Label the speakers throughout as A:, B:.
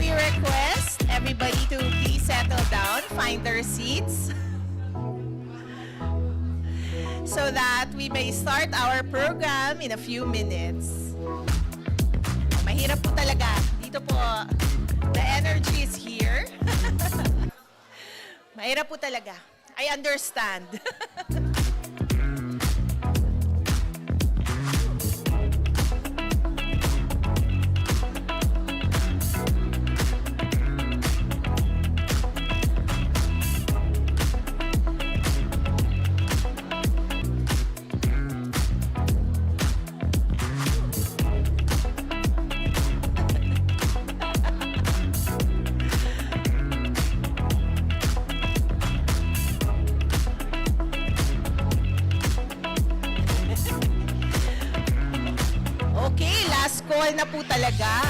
A: we request everybody to please settle down, find their seats, so that we may start our program in a few minutes. Mahirap po talaga. Dito po, the energy is here. Mahirap po talaga. I understand. Call na po talaga.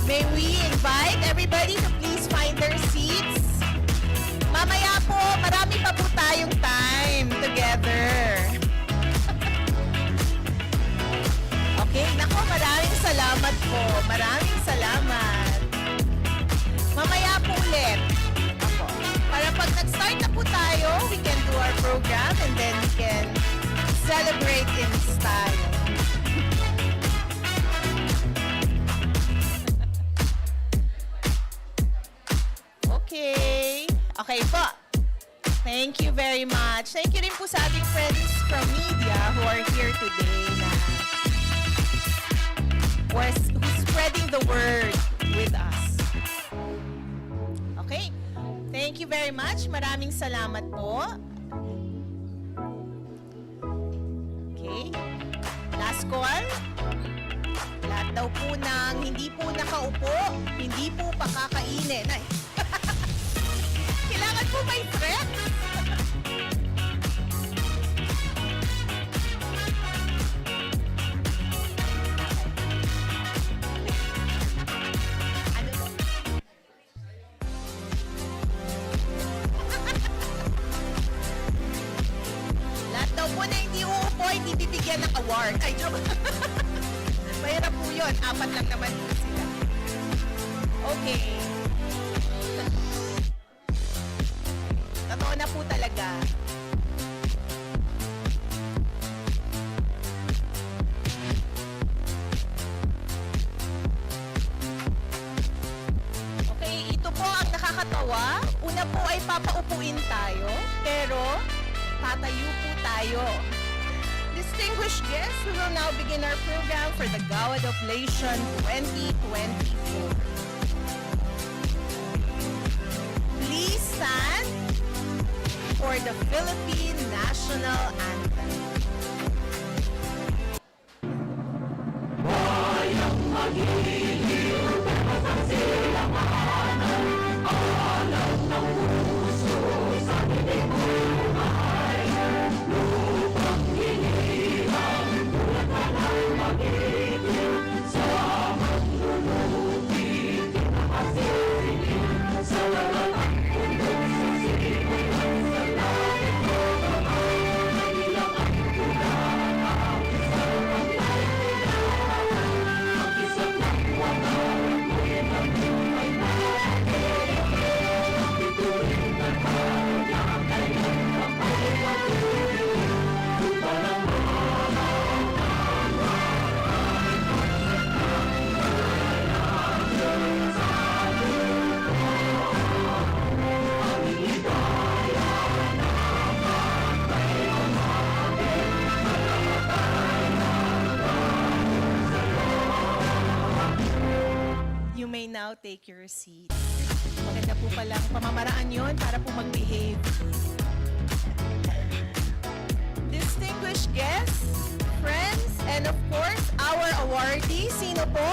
A: May we invite everybody to please find their seats? Mamaya po, marami pa po tayong time together. Okay, nako, maraming salamat po. Maraming salamat. Mamaya po ulit. Ako. Para pag nag-start na po tayo, we can do our program and then we can celebrate in style. Okay. Okay po. Thank you very much. Thank you rin po sa ating friends from media who are here today who's spreading the word with us. Okay. Thank you very much. Maraming salamat po. Okay. Last call. Lahat daw po ng hindi po nakaupo, hindi po pakakainin. Ay. Kailangan po may threat. Hindi bibigyan ng award. Ay, joke. Mahirap po yun. 4 lang naman po sila. Okay. Totoo na po talaga. Okay, ito po ang nakakatawa. Una po ay papaupuin tayo, pero tatayo po tayo. Distinguished guests, we will now begin our program for the Gawad Oblation 2024. Please stand for the Philippine National Anthem. Bayang magiliw, sa silanganan, alam ng puso sa bibig buhay. Lupang hinihang, tulad ka ng magiging, sa maglulutin, kinakasisilin, sa lalang undong sisigoy ang sa langit mo kamay, nagilang ang tulangan, sa pagkailangan, ang isang ng walang, ngunit ang buhay natin, ang bituin ng kanyang kailan kapay patuloy, parang malang ang maraming konsept ng buhay natin sa lupa. Ang ligaya naman kay umatin, malatay ng bago sa'yo. You may now take your seat. Maganda po palang pamamaraan yun para po mag-behave. Distinguished guests, friends, and of course, our awardees. Sino po?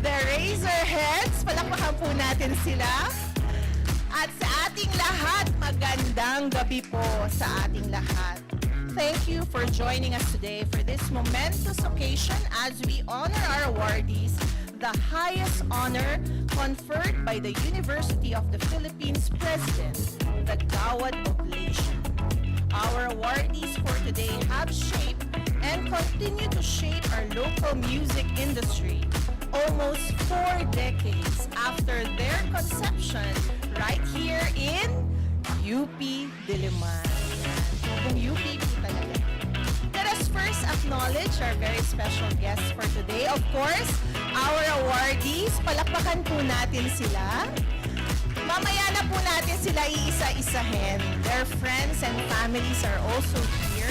A: The Eraserheads. Palakpakan po natin sila. At sa ating lahat, magandang gabi po sa ating lahat. Thank you for joining us today for this momentous occasion as we honor our awardees, the highest honor conferred by the University of the Philippines President, the Gawad Oblation. Our awardees for today have shaped and continue to shape our local music industry almost 4 decades after their conception right here in UP Diliman. Kung UP po talaga. Let us first acknowledge our very special guests for today. Of course, our awardees. Palakpakan po natin sila. Mamaya na po natin sila iisa-isahin. Their friends and families are also here.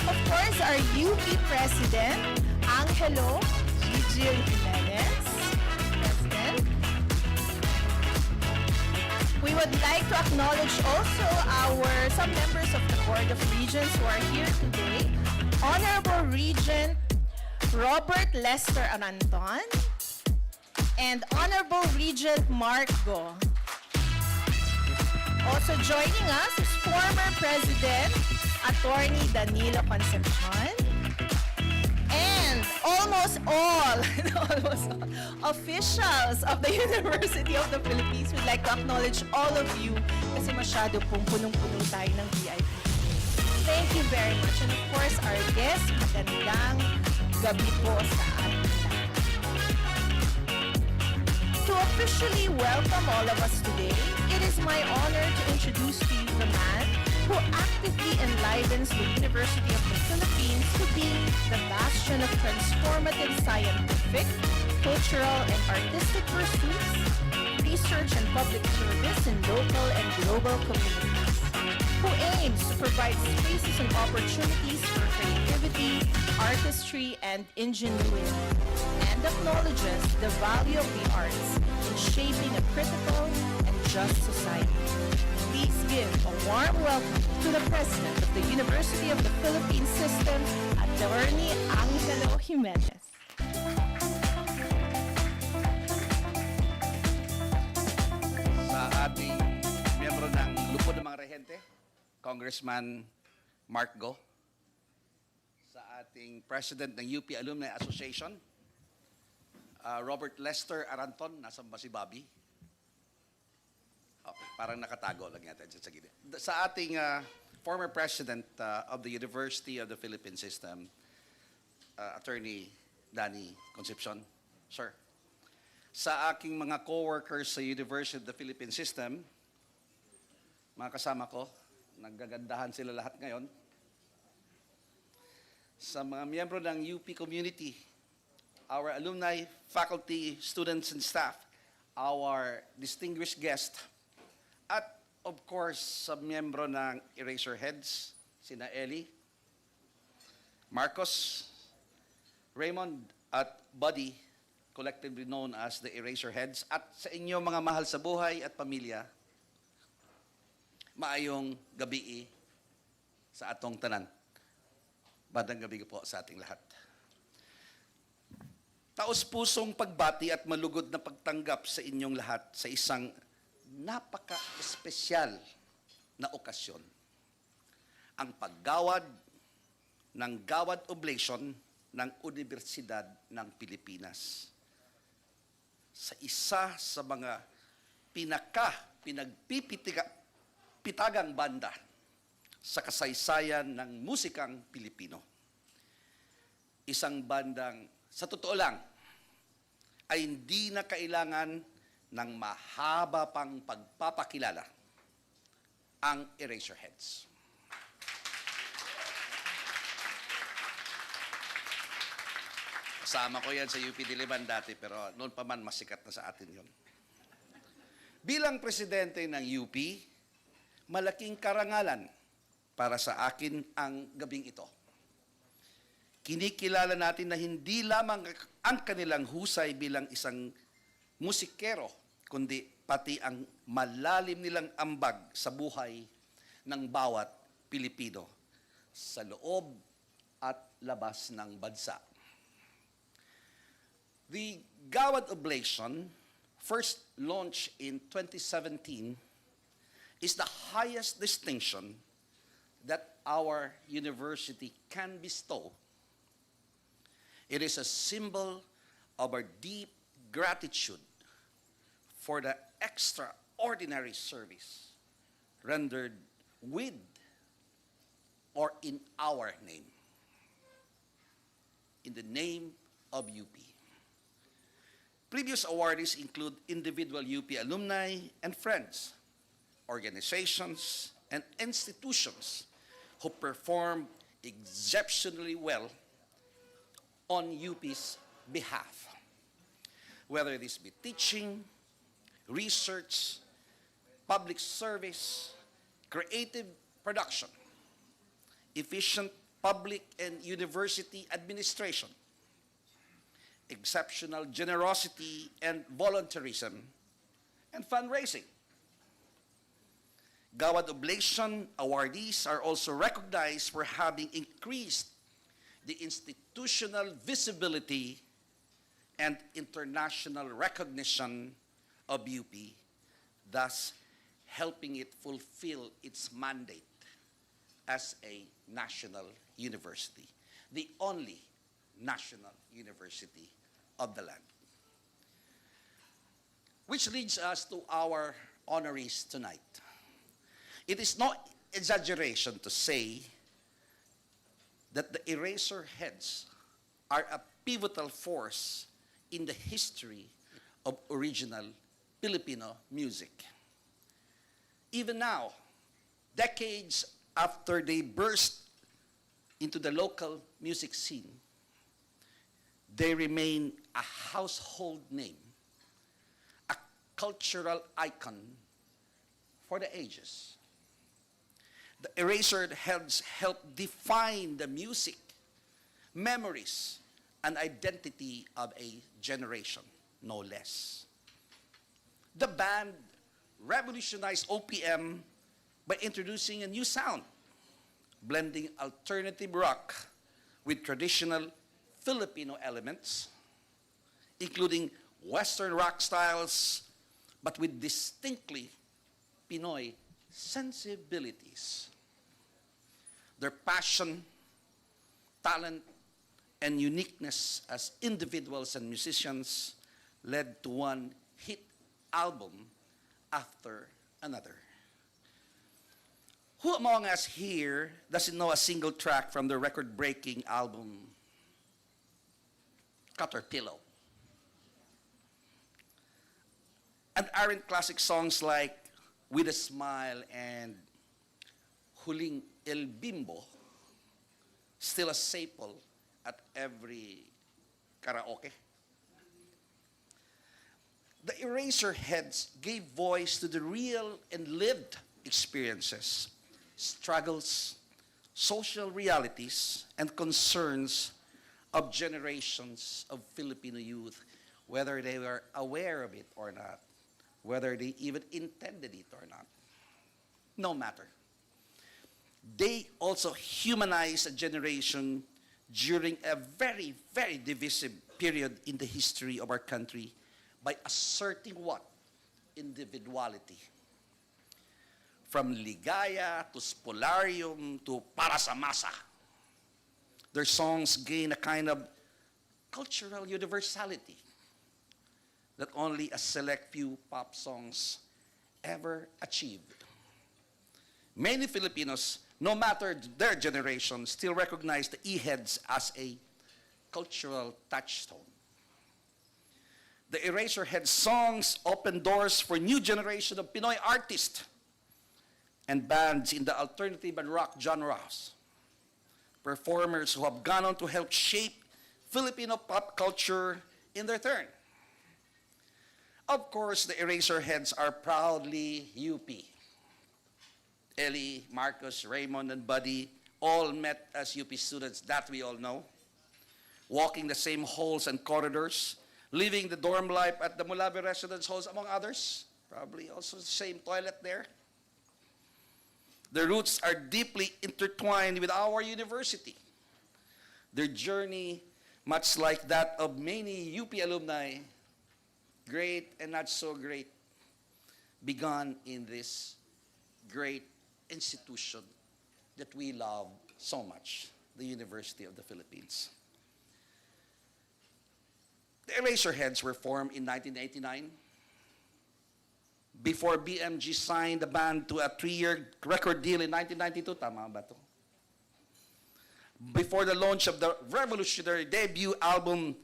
A: Of course, our UP President, Angelo Gigil Jimenez. President. We would like to acknowledge also some members of the Board of Regents who are here today. Honorable Regent Robert Lester Aranton and Honorable Regent Mark Go. Also joining us is former President Attorney Danilo Concepcion and almost all officials of the University of the Philippines. We'd like to acknowledge all of you kasi masyado pong punong-puno tayo ng VIP. Thank you very much. And of course, our guests, magandang gabi po sa ating lahat. To officially welcome all of us today, it is my honor to introduce to you the man who actively enlivens the University of the Philippines to be the bastion of transformative scientific, cultural, and artistic pursuits, research and public service in local and global communities, who aims to provide spaces and opportunities for creativity, artistry, and ingenuity, and acknowledges the value of the arts in shaping a critical and just society. Please give a warm welcome to the President of the University of the Philippines System, Attorney Angelo Jimenez.
B: Sa ating miyembro ng Lupon ng mga Rehente, Congressman Mark Go. Sa ating President ng UP Alumni Association, Robert Lester Aranton. Nasaan ba si Bobby? Oh, parang nakatago lang yata dyan sa gilid. Sa ating former President of the University of the Philippine System, Attorney Danny Concepcion. Sir. Sa aking mga co-workers sa University of the Philippine System, mga kasama ko, naggagandahan sila lahat ngayon. Sa mga miyembro ng UP community, our alumni, faculty, students, and staff, our distinguished guest, at of course, sa miyembro ng Eraserheads, sina Ely, Marcus, Raimund, at Buddy, collectively known as the Eraserheads, at sa inyo mga mahal sa buhay at pamilya, maayong gabi sa atong tanan. Bandang gabi po sa ating lahat. Taos-pusong pagbati at malugod na pagtanggap sa inyong lahat sa isang napaka-espesyal na okasyon. Ang paggawad ng Gawad Oblation ng Universidad ng Pilipinas. Sa isa sa mga pinagpipitagang banda sa kasaysayan ng musikang Pilipino. Isang bandang, sa totoo lang, ay hindi na kailangan ng mahaba pang pagpapakilala, ang Eraserheads. Kasama ko yan sa UP Diliman dati, pero noon pa man masikat na sa atin yon. Bilang presidente ng UP, malaking karangalan para sa akin ang gabing ito. Kinikilala natin na hindi lamang ang kanilang husay bilang isang musikero, kundi pati ang malalim nilang ambag sa buhay ng bawat Pilipino sa loob at labas ng bansa. The Gawad Oblation, first launched in 2017, is the highest distinction that our university can bestow. It is a symbol of our deep gratitude for the extraordinary service rendered with or in our name. in the name of UP. Previous awardees include individual UP alumni and friends, organizations, and institutions who perform exceptionally well on UP's behalf, whether this be teaching, research, public service, creative production, efficient public and university administration, exceptional generosity and volunteerism, and fundraising. Gawad Oblation awardees are also recognized for having increased the institutional visibility and international recognition of UP, thus helping it fulfill its mandate as a national university, the only national university of the land. Which leads us to our honorees tonight. It is no exaggeration to say that the Eraserheads are a pivotal force in the history of original Filipino music. Even now, decades after they burst into the local music scene, they remain a household name, a cultural icon for the ages. The Eraserheads helped define the music, memories, and identity of a generation, no less. The band revolutionized OPM by introducing a new sound, blending alternative rock with traditional Filipino elements, including Western rock styles, but with distinctly Pinoy sensibilities. Their passion, talent, and uniqueness as individuals and musicians led to one hit album after another. Who among us here doesn't know a single track from the record-breaking album Caterpillar? And aren't classic songs like With a Smile and Huling El Bimbo still a staple at every karaoke? The Eraserheads gave voice to the real and lived experiences, struggles, social realities, and concerns of generations of Filipino youth, whether they were aware of it or not, whether they even intended it or not. No matter. They also humanized a generation during a very, very divisive period in the history of our country by asserting what? Individuality. From Ligaya to Spolarium to Para sa Masa. Their songs gain a kind of cultural universality that only a select few pop songs ever achieved. Many Filipinos, no matter their generation, still recognize the E-heads as a cultural touchstone. The Eraserheads songs open doors for new generation of Pinoy artists and bands in the alternative and rock genres. Performers who have gone on to help shape Filipino pop culture in their turn. Of course, the Eraserheads are proudly UP. Ely, Marcus, Raimund, and Buddy all met as UP students, that we all know. Walking the same halls and corridors, living the dorm life at the Mulabi residence halls, among others. Probably also the same toilet there. Their roots are deeply intertwined with our university. Their journey, much like that of many UP alumni, great and not so great, began in this great institution that we love so much, the University of the Philippines. The Eraserheads were formed in 1989. Before BMG signed the band to a 3-year record deal in 1992, tama ba to? before the launch of the revolutionary debut album,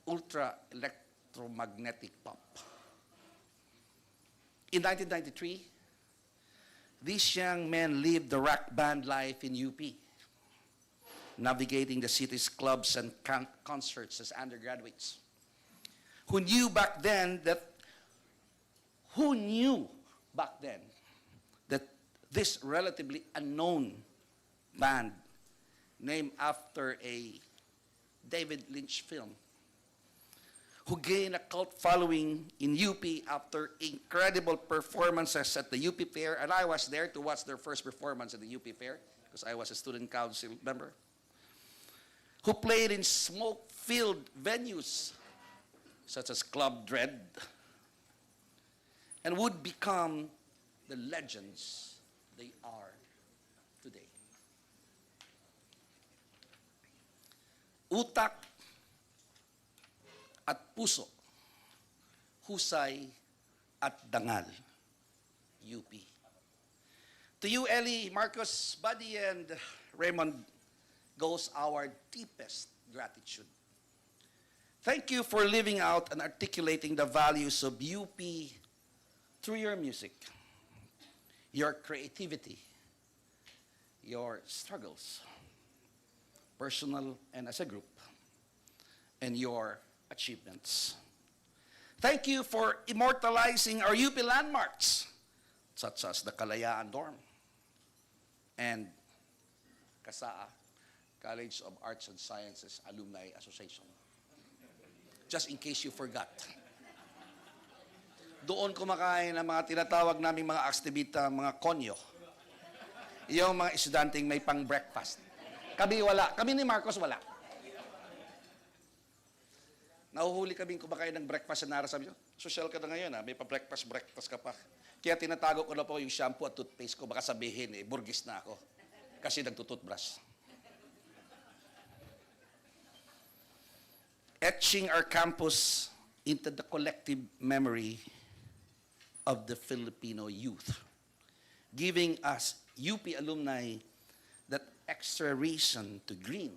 B: Ultra Electromagnetic Pop. In 1993, these young men lived the rock band life in UP, navigating the city's clubs and concerts as undergraduates. Who knew back then that this relatively unknown band, named after a David Lynch film, who gained a cult following in UP after incredible performances at the UP Fair, and I was there to watch their first performance at the UP Fair, because I was a student council member, who played in smoke-filled venues, such as Club Dread, and would become the legends they are today. Utak at puso, husay at dangal, UP. To you, Ely, Marcus, Buddy, and Raimund, goes our deepest gratitude. Thank you for living out and articulating the values of UP through your music, your creativity, your struggles, personal and as a group, and your achievements. Thank you for immortalizing our UP landmarks, such as the Kalayaan Dorm and KASAA, College of Arts and Sciences Alumni Association. Just in case you forgot. Doon kumakain ang mga tinatawag naming mga aktivita, mga konyo. Yung mga estudyanteng may pang-breakfast. Kami wala. Kami ni Marcos wala. Nahuhuli kaming kumakain ng breakfast na nara. Sabi ko, social ka na ngayon, ha? May pa-breakfast ka pa. Kaya tinatago ko na po yung shampoo at toothpaste ko. Baka sabihin, burgis na ako. Kasi nagtututbrush. Etching our campus into the collective memory of the Filipino youth, giving us UP alumni that extra reason to grin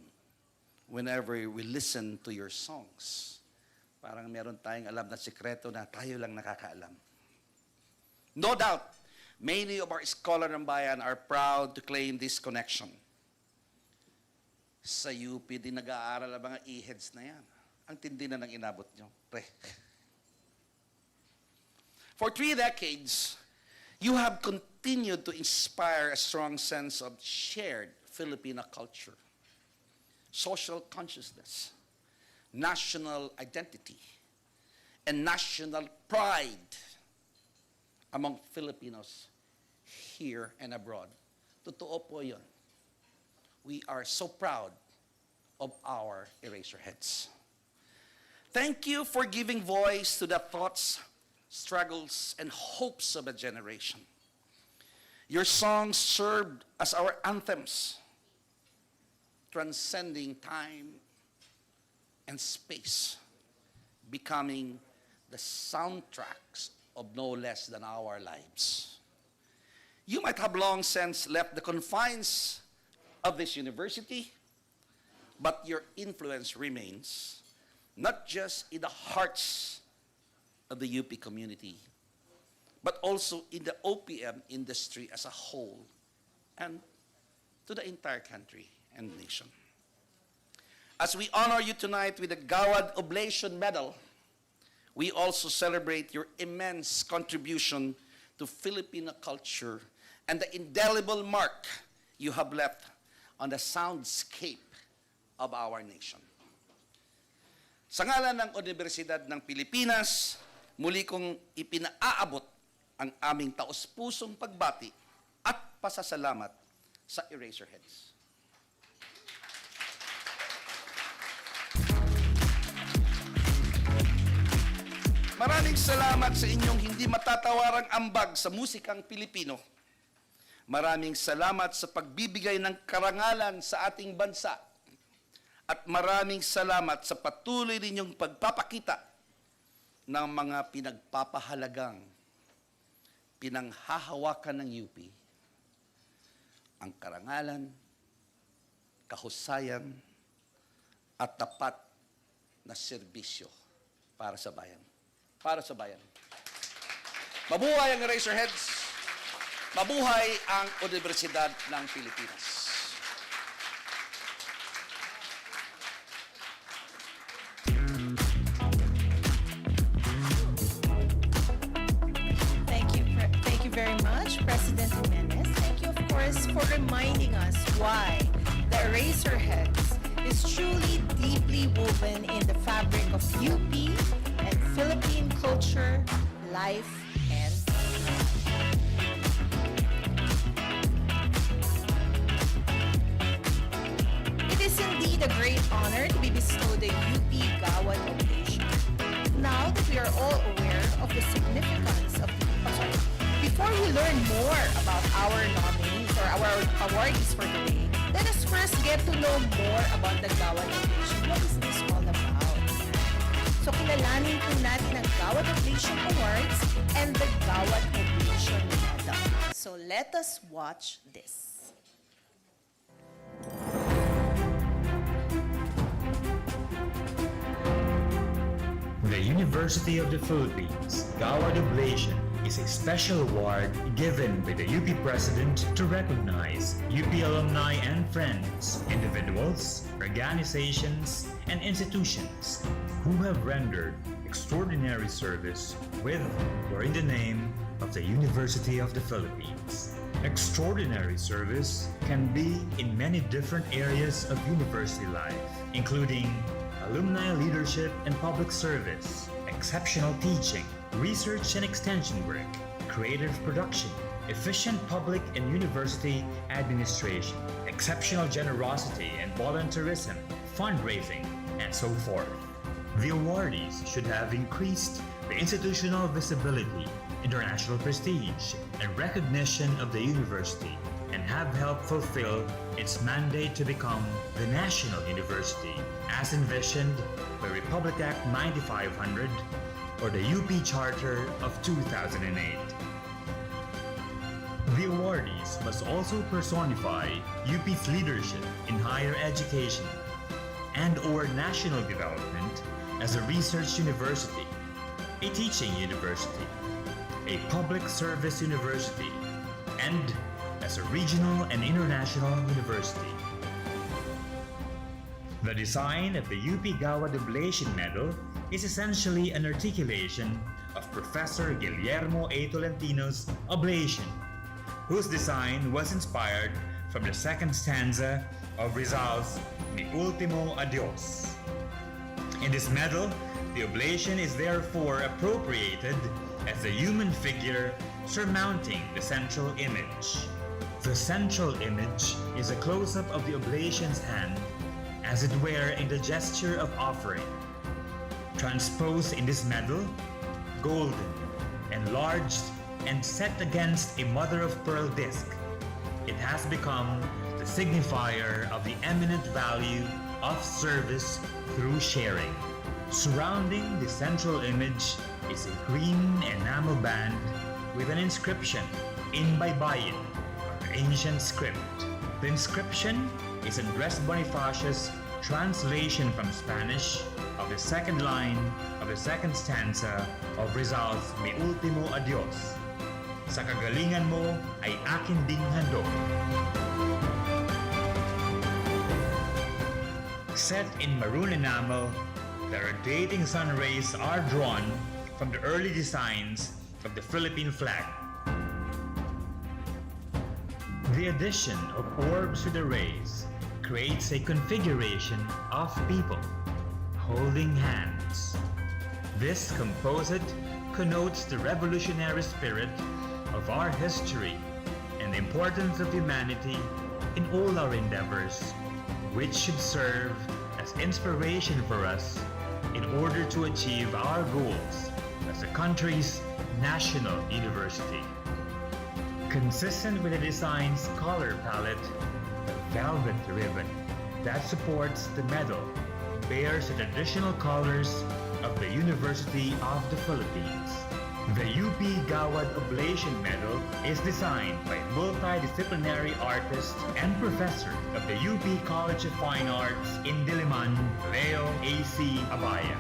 B: whenever we listen to your songs. Parang meron tayong alam na sikreto na tayo lang nakakaalam. No doubt, many of our scholar ng bayan are proud to claim this connection. Sa UP din nag-aaral ang mga e-heads na yan. Ang tindi na ng inabot nyo. Pre. For 3 decades, you have continued to inspire a strong sense of shared Filipino culture, social consciousness, national identity, and national pride among Filipinos here and abroad. Totoo po yun. We are so proud of our Eraserheads. Thank you for giving voice to the thoughts, struggles, and hopes of a generation. Your songs served as our anthems, transcending time and space, becoming the soundtracks of no less than our lives. You might have long since left the confines of this university, but your influence remains not just in the hearts of the UP community, but also in the OPM industry as a whole and to the entire country and nation. As we honor you tonight with the Gawad Oblation Medal, we also celebrate your immense contribution to Filipino culture and the indelible mark you have left on the soundscape of our nation. Sa ngalan ng Universidad ng Pilipinas, muli kong ipinaaabot ang aming taos-pusong pagbati at pasasalamat sa Eraserheads. Maraming salamat sa inyong hindi matatawarang ambag sa musikang Pilipino. Maraming salamat sa pagbibigay ng karangalan sa ating bansa. At maraming salamat sa patuloy ninyong pagpapakita ng mga pinagpapahalagang pinanghahawakan ng UP, ang karangalan kahusayan, at tapat na serbisyo para sa bayan. Para sa bayan. Mabuhay ang Eraserheads. Mabuhay ang Universidad ng Pilipinas.
A: Thank you very much, President Jimenez. Thank you, of course, for reminding us why the Eraserheads is truly deeply woven in the fabric of UP and Philippine culture, life, and it is indeed a great honor to be bestowed the UP Gawad Oblation. Now that we are all aware of the significance of before we learn more about our nominees or our awardees for today, let us first get to know more about the Gawad Oblation. What is this all about? So kilalanin po natin ang Gawad Oblation Awards and the Gawad Oblation Medal. So let us watch this.
C: The University of the Philippines Gawad Oblation is a special award given by the UP President to recognize UP alumni and friends, individuals, organizations, and institutions who have rendered extraordinary service with or in the name of the University of the Philippines. Extraordinary service can be in many different areas of university life, including alumni leadership and public service, exceptional teaching, research and extension work, creative production, efficient public and university administration, exceptional generosity and volunteerism, fundraising, and so forth. The awardees should have increased the institutional visibility, international prestige, and recognition of the university, and have helped fulfill its mandate to become the national university as envisioned by Republic Act 9500 or the UP Charter of 2008. The awardees must also personify UP's leadership in higher education and or national development as a research university, a teaching university, a public service university, and as a regional and international university. The design of the UP Gawad Oblation Medal is essentially an articulation of Professor Guillermo A. Tolentino's Oblation, whose design was inspired from the second stanza of Rizal's Mi Ultimo Adios. In this medal, the oblation is therefore appropriated as the human figure surmounting the central image. The central image is a close-up of the oblation's hand, as it were in the gesture of offering. Transposed in this medal, golden, enlarged, and set against a mother-of-pearl disc, it has become the signifier of the eminent value of service through sharing. Surrounding the central image is a green enamel band with an inscription in Baybayin, or ancient script. The inscription is Andres Bonifacius' translation from Spanish of the second line of the second stanza of Rizal's Mi Ultimo Adios. Sa kagalingan mo ay akin ding handog. Set in maroon enamel, the rotating sun rays are drawn from the early designs of the Philippine flag. The addition of orbs to the rays creates a configuration of people holding hands. This composite connotes the revolutionary spirit of our history and the importance of humanity in all our endeavors, which should serve as inspiration for us in order to achieve our goals as the country's national university. Consistent with the design's color palette, the velvet ribbon that supports the medal bears the traditional colors of the University of the Philippines. The UP Gawad Oblation Medal is designed by multidisciplinary artist and professor of the UP College of Fine Arts in Diliman, Leo A.C. Abaya.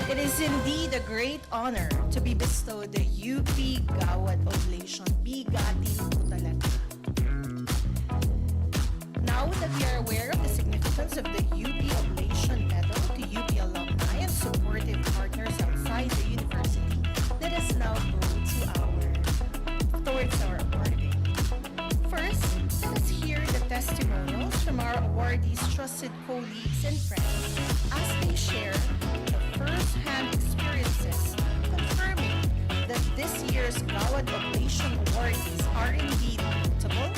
A: It is indeed a great honor to be bestowed the UP Gawad Oblation. Bigatin po talaga. Now that we are aware of the significance of the UP Oblation Medal to UP alumni and supportive partners outside the university, let us now go towards our awarding. First, let us hear the testimonials from our awardees' trusted colleagues and friends as they share first-hand experiences, confirming that this year's Gawad Oblation awardees are indeed notable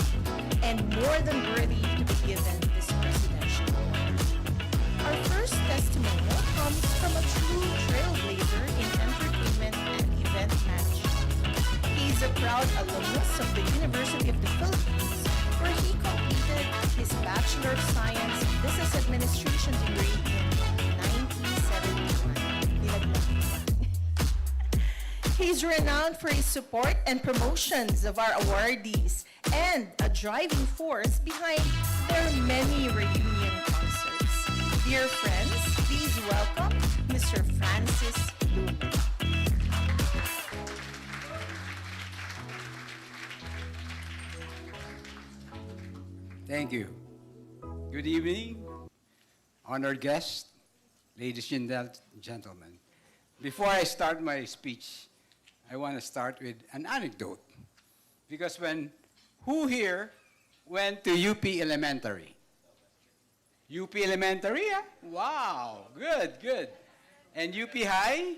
A: and more than worthy to be given this presidential award. Our first testimonial comes from a true trailblazer in entertainment and event management. He is a proud alumnus of the University of the Philippines, where he completed his Bachelor of Science Business Administration degree in 1971. He's renowned for his support and promotions of our awardees and a driving force behind their many reunion concerts. Dear friends, please welcome Mr. Francis Lugo.
D: Thank you. Good evening, honored guests, ladies and gentlemen. Before I start my speech, I want to start with an anecdote. Because who here went to UP Elementary? UP Elementary, ah? Wow, good. And UP High?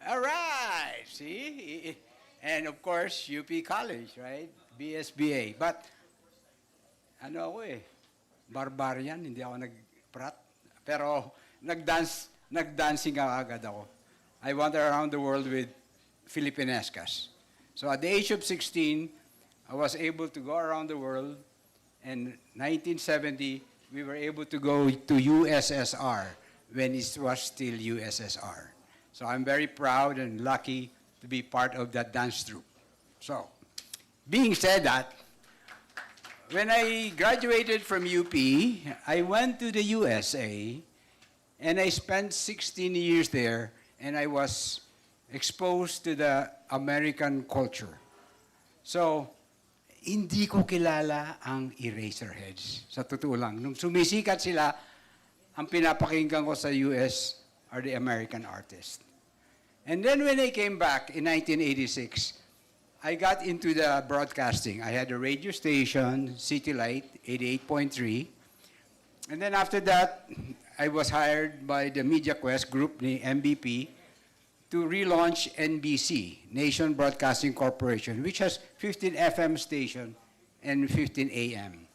D: All right, see? And of course, UP College, right? BSBA. But, ano ako barbarian, hindi ako nag-prat. Pero, nagdancing agad ako. I wandered around the world with Filipinescas. So at the age of 16, I was able to go around the world. And 1970, we were able to go to USSR when it was still USSR. So I'm very proud and lucky to be part of that dance troupe. So, being said that, when I graduated from UP, I went to the USA and I spent 16 years there, and I was exposed to the American culture. So, hindi ko kilala ang Eraserheads. Sa totoo lang. Nung sumisikat sila, ang pinapakinggan ko sa US are the American artists. And then when I came back in 1986, I got into the broadcasting. I had a radio station, City Light, 88.3. And then after that, I was hired by the Media Quest group, the MBP, to relaunch NBC, Nation Broadcasting Corporation, which has 15 FM station and 15 AM.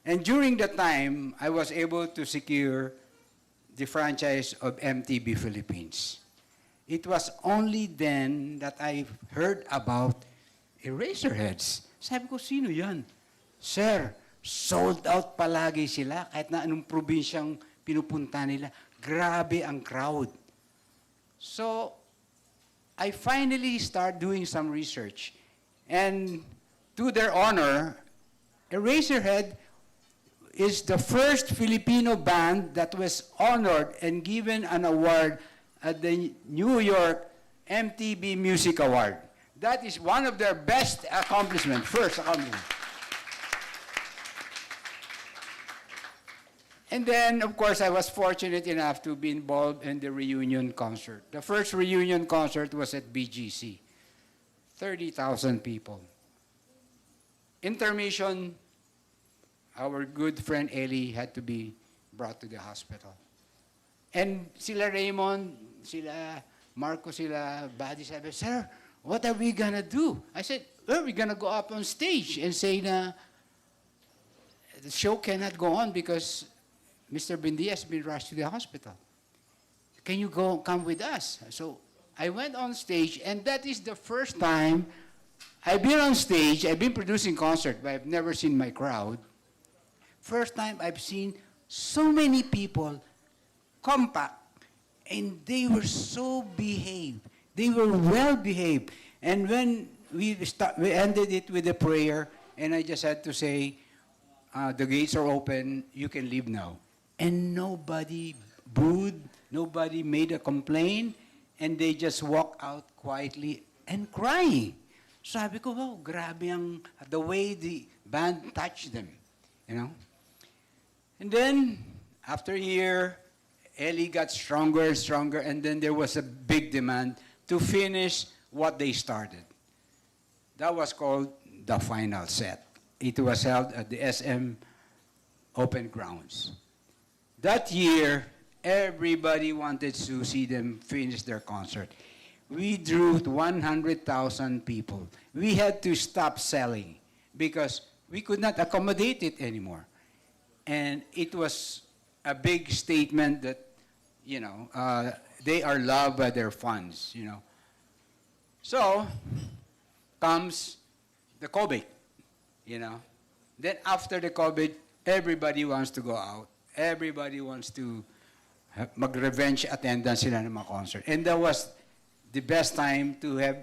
D: And during that time, I was able to secure the franchise of MTV Philippines. It was only then that I heard about Eraserheads. Sabi ko, sino yan? Sir, sold out palagi sila kahit na anong probinsyang pinupunta nila. Grabe ang crowd. So, I finally start doing some research. And to their honor, Eraserhead is the first Filipino band that was honored and given an award at the New York MTV Music Award. That is one of their best accomplishments, first accomplishment. And then, of course, I was fortunate enough to be involved in the reunion concert. The first reunion concert was at BGC. 30,000 people. Intermission, our good friend Ely had to be brought to the hospital. And sila Raimund, sila Marcus, sila Buddy Zabala, sir, what are we gonna do? I said, well, we're gonna go up on stage and say na the show cannot go on because Mr. Buendia has been rushed to the hospital. can you come with us? So I went on stage, and that is the first time I've been on stage. I've been producing concerts, but I've never seen my crowd. First time I've seen so many people compact, and they were so behaved. They were well behaved. And when we ended it with a prayer, and I just had to say, the gates are open, you can leave now. And nobody booed, nobody made a complaint, and they just walked out quietly and crying. Sabi ko, wow, grabe the way the band touched them, you know. And then, after a year, Ely got stronger and stronger, and then there was a big demand to finish what they started. That was called the final set. It was held at the SM Open Grounds. That year, everybody wanted to see them finish their concert. We drew 100,000 people. We had to stop selling because we could not accommodate it anymore. And it was a big statement that, you know, they are loved by their fans, you know. So comes the COVID, you know. Then after the COVID, everybody wants to go out. Everybody wants to mag-revenge attendance sila ng mga concert. And that was the best time to have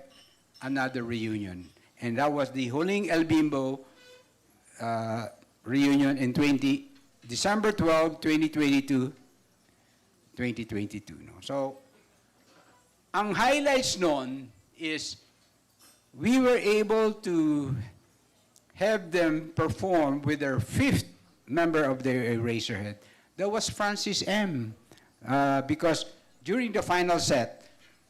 D: another reunion. And that was the Huling El Bimbo reunion in December 12, 2022. No? So, ang highlights noon is we were able to have them perform with their fifth member of the Eraserhead. That was Francis M. Because during the final set,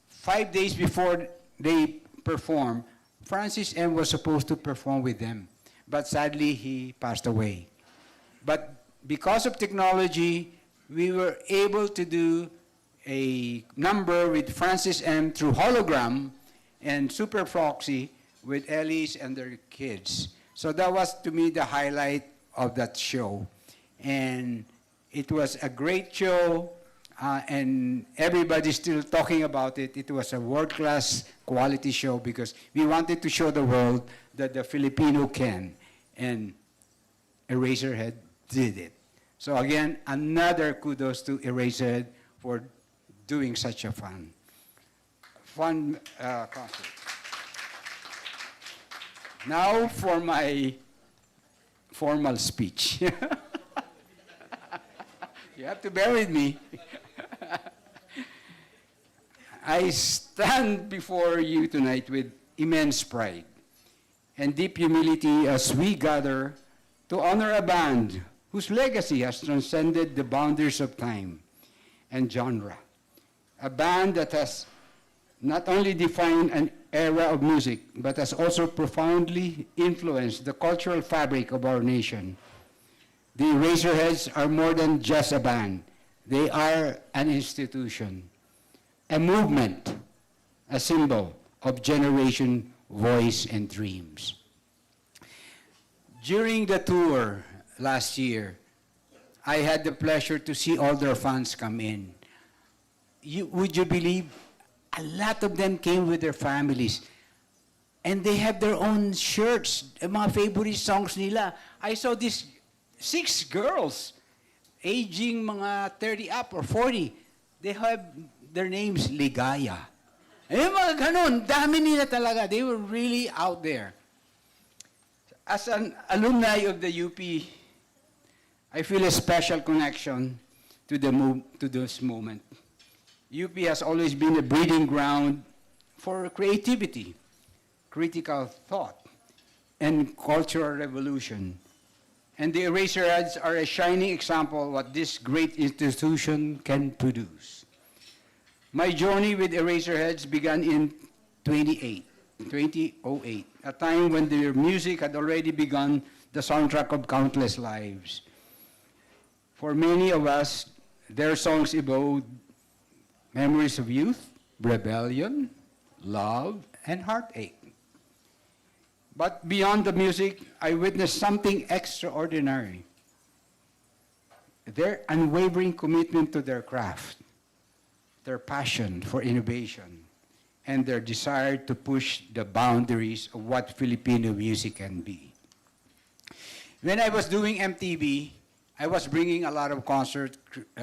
D: 5 days before they performed, Francis M. was supposed to perform with them. But sadly, he passed away. But because of technology, we were able to do a number with Francis M. through hologram and super proxy with Ellie's and their kids. So that was, to me, the highlight of that show. And it was a great show, and everybody's still talking about it. It was a world-class quality show because we wanted to show the world that the Filipino can, and Eraserhead did it. So again, another kudos to Eraserhead for doing such a fun concert. Now for my formal speech. You have to bear with me. I stand before you tonight with immense pride and deep humility as we gather to honor a band whose legacy has transcended the boundaries of time and genre. A band that has not only defined an era of music, but has also profoundly influenced the cultural fabric of our nation. The Eraserheads are more than just a band. They are an institution, a movement, a symbol of generation, voice, and dreams. During the tour last year, I had the pleasure to see all their fans come in. Would you believe a lot of them came with their families? And they have their own shirts, mga favorite songs nila. I saw these 6 girls, aging mga 30 up or 40. They have their names Ligaya. Eh, mga ganun, dami nila talaga. They were really out there. As an alumni of the UP, I feel a special connection to this moment. UP has always been a breeding ground for creativity, critical thought, and cultural revolution. And the Eraserheads are a shining example of what this great institution can produce. My journey with Eraserheads began in 2008, a time when their music had already begun the soundtrack of countless lives. For many of us, their songs evoked memories of youth, rebellion, love, and heartache. But beyond the music, I witnessed something extraordinary. Their unwavering commitment to their craft, their passion for innovation, and their desire to push the boundaries of what Filipino music can be. When I was doing MTV, I was bringing a lot of concerts,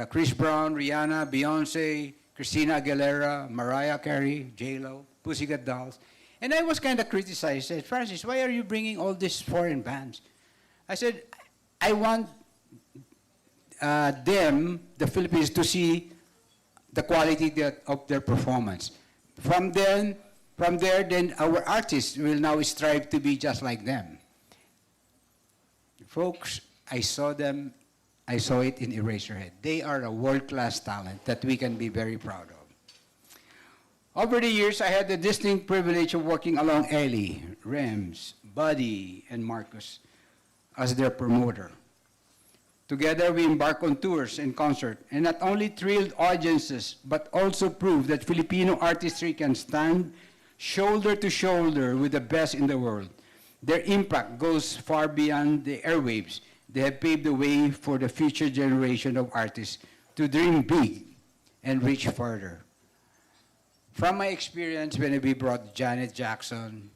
D: Chris Brown, Rihanna, Beyonce, Christina Aguilera, Mariah Carey, J-Lo, Pussycat Dolls. And I was kind of criticized. I said, Francis, why are you bringing all these foreign bands? I said, I want them, the Philippines, to see the quality of their performance. From there, then our artists will now strive to be just like them. Folks, I saw it in Eraserhead. They are a world-class talent that we can be very proud of. Over the years, I had the distinct privilege of working along Ely, Rems, Buddy, and Marcus as their promoter. Together, we embark on tours and concerts, and not only thrilled audiences, but also proved that Filipino artistry can stand shoulder to shoulder with the best in the world. Their impact goes far beyond the airwaves. They have paved the way for the future generation of artists to dream big and reach further. From my experience when we brought Janet Jackson,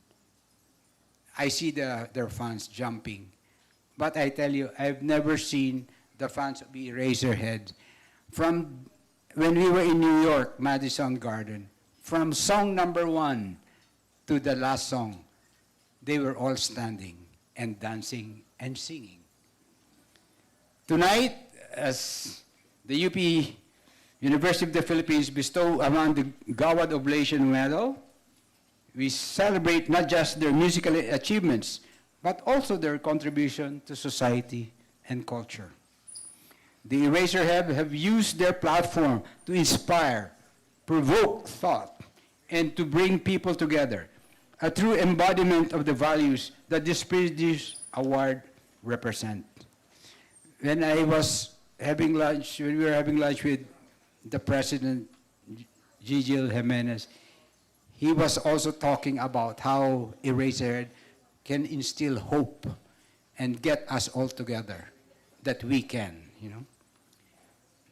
D: I see their fans jumping. But I tell you, I've never seen the fans of Eraserheads. From when we were in New York, Madison Garden, from song number 1 to the last song, they were all standing and dancing and singing. Tonight, as the UP University of the Philippines bestow around the Gawad Oblation Medal, we celebrate not just their musical achievements, but also their contribution to society and culture. The Eraserheads have used their platform to inspire, provoke thought, and to bring people together, a true embodiment of the values that this prestigious award represent. When we were having lunch with the president, Gigil Jimenez, he was also talking about how Eraserhead can instill hope and get us all together, that we can,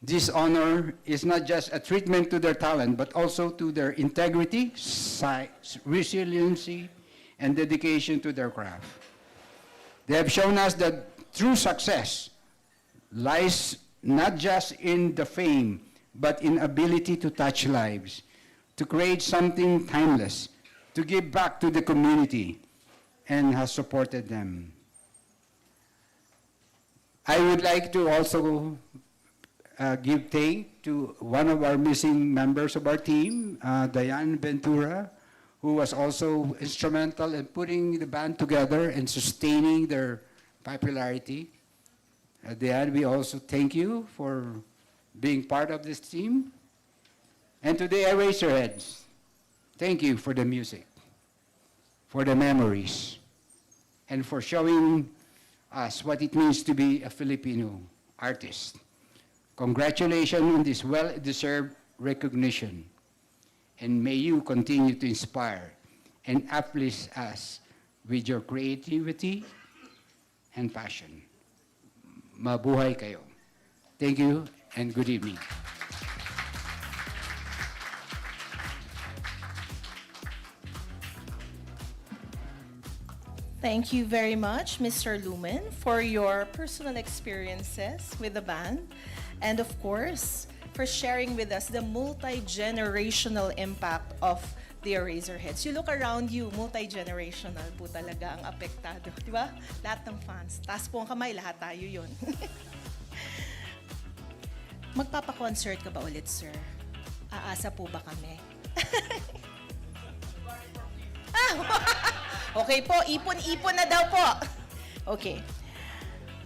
D: This honor is not just a treatment to their talent, but also to their integrity, resiliency, and dedication to their craft. They have shown us that true success lies not just in the fame, but in ability to touch lives, to create something timeless, to give back to the community, and has supported them. I would like to also give thanks to one of our missing members of our team, Diane Ventura, who was also instrumental in putting the band together and sustaining their popularity. Diane, we also thank you for being part of this team. And to the Eraserheads, thank you for the music, for the memories, and for showing us what it means to be a Filipino artist. Congratulations on this well-deserved recognition, and may you continue to inspire and uplift us with your creativity and passion. Mabuhay kayo. Thank you and good evening.
A: Thank you very much, Mr. Lumen, for your personal experiences with the band, and of course, for sharing with us the multi-generational impact of the Eraserheads. You look around you, multi-generational po talaga ang apektado. Di ba? Lahat ng fans. Taas po ang kamay, lahat tayo yun. Magpapa-concert ka ba ulit, sir? Aasa po ba kami? Okay po, ipon-ipon na daw po. Okay.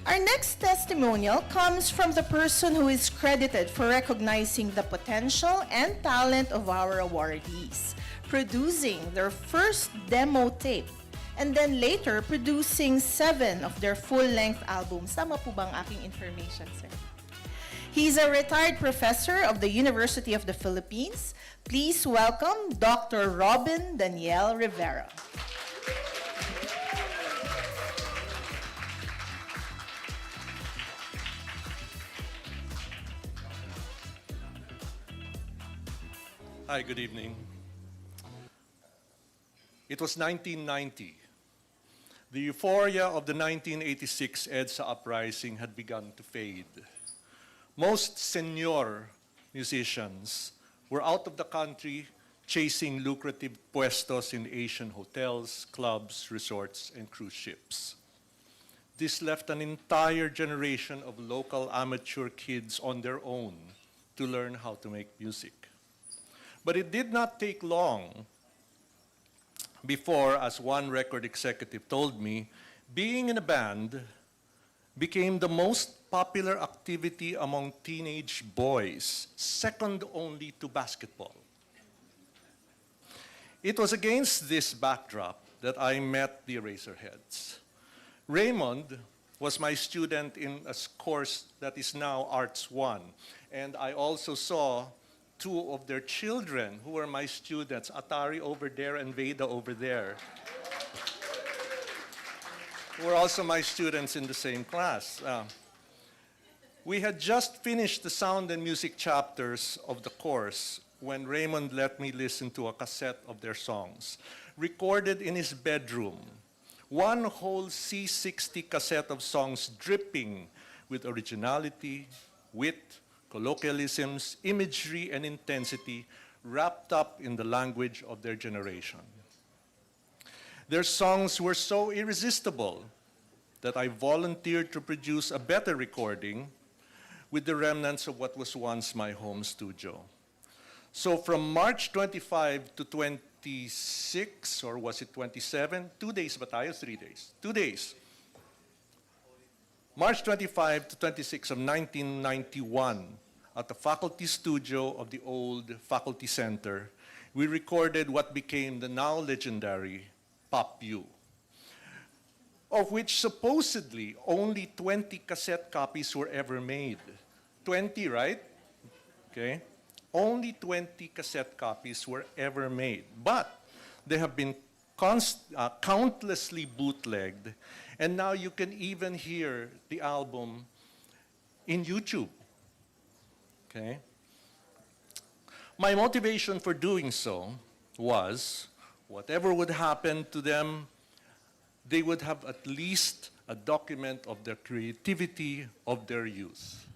A: Our next testimonial comes from the person who is credited for recognizing the potential and talent of our awardees, producing their first demo tape, and then later producing 7 of their full-length albums. Tama po bang aking information, sir? He's a retired professor of the University of the Philippines. Please welcome Dr. Robin Daniel Rivera.
E: Hi, good evening. It was 1990. The euphoria of the 1986 EDSA uprising had begun to fade. Most senior musicians were out of the country chasing lucrative puestos in Asian hotels, clubs, resorts, and cruise ships. This left an entire generation of local amateur kids on their own to learn how to make music. But it did not take long before, as one record executive told me, being in a band became the most popular activity among teenage boys, second only to basketball. It was against this backdrop that I met the Eraserheads. Raimund was my student in a course that is now Arts 1, and I also saw two of their children who were my students, Atari over there and Veda over there, who were also my students in the same class. We had just finished the sound and music chapters of the course when Raimund let me listen to a cassette of their songs, recorded in his bedroom. One whole C60 cassette of songs dripping with originality, wit, colloquialisms, imagery, and intensity wrapped up in the language of their generation. Their songs were so irresistible that I volunteered to produce a better recording with the remnants of what was once my home studio. So from March 25 to 26, or was it 27? 2 days ba tayo? 3 days? 2 days. March 25 to 26 of 1991, at the faculty studio of the old faculty center, we recorded what became the now legendary Pop You, of which supposedly only 20 cassette copies were ever made. 20, right? Okay. Only 20 cassette copies were ever made, but they have been countlessly bootlegged, and now you can even hear the album in YouTube. Okay? My motivation for doing so was, whatever would happen to them, they would have at least a document of the creativity of their youth.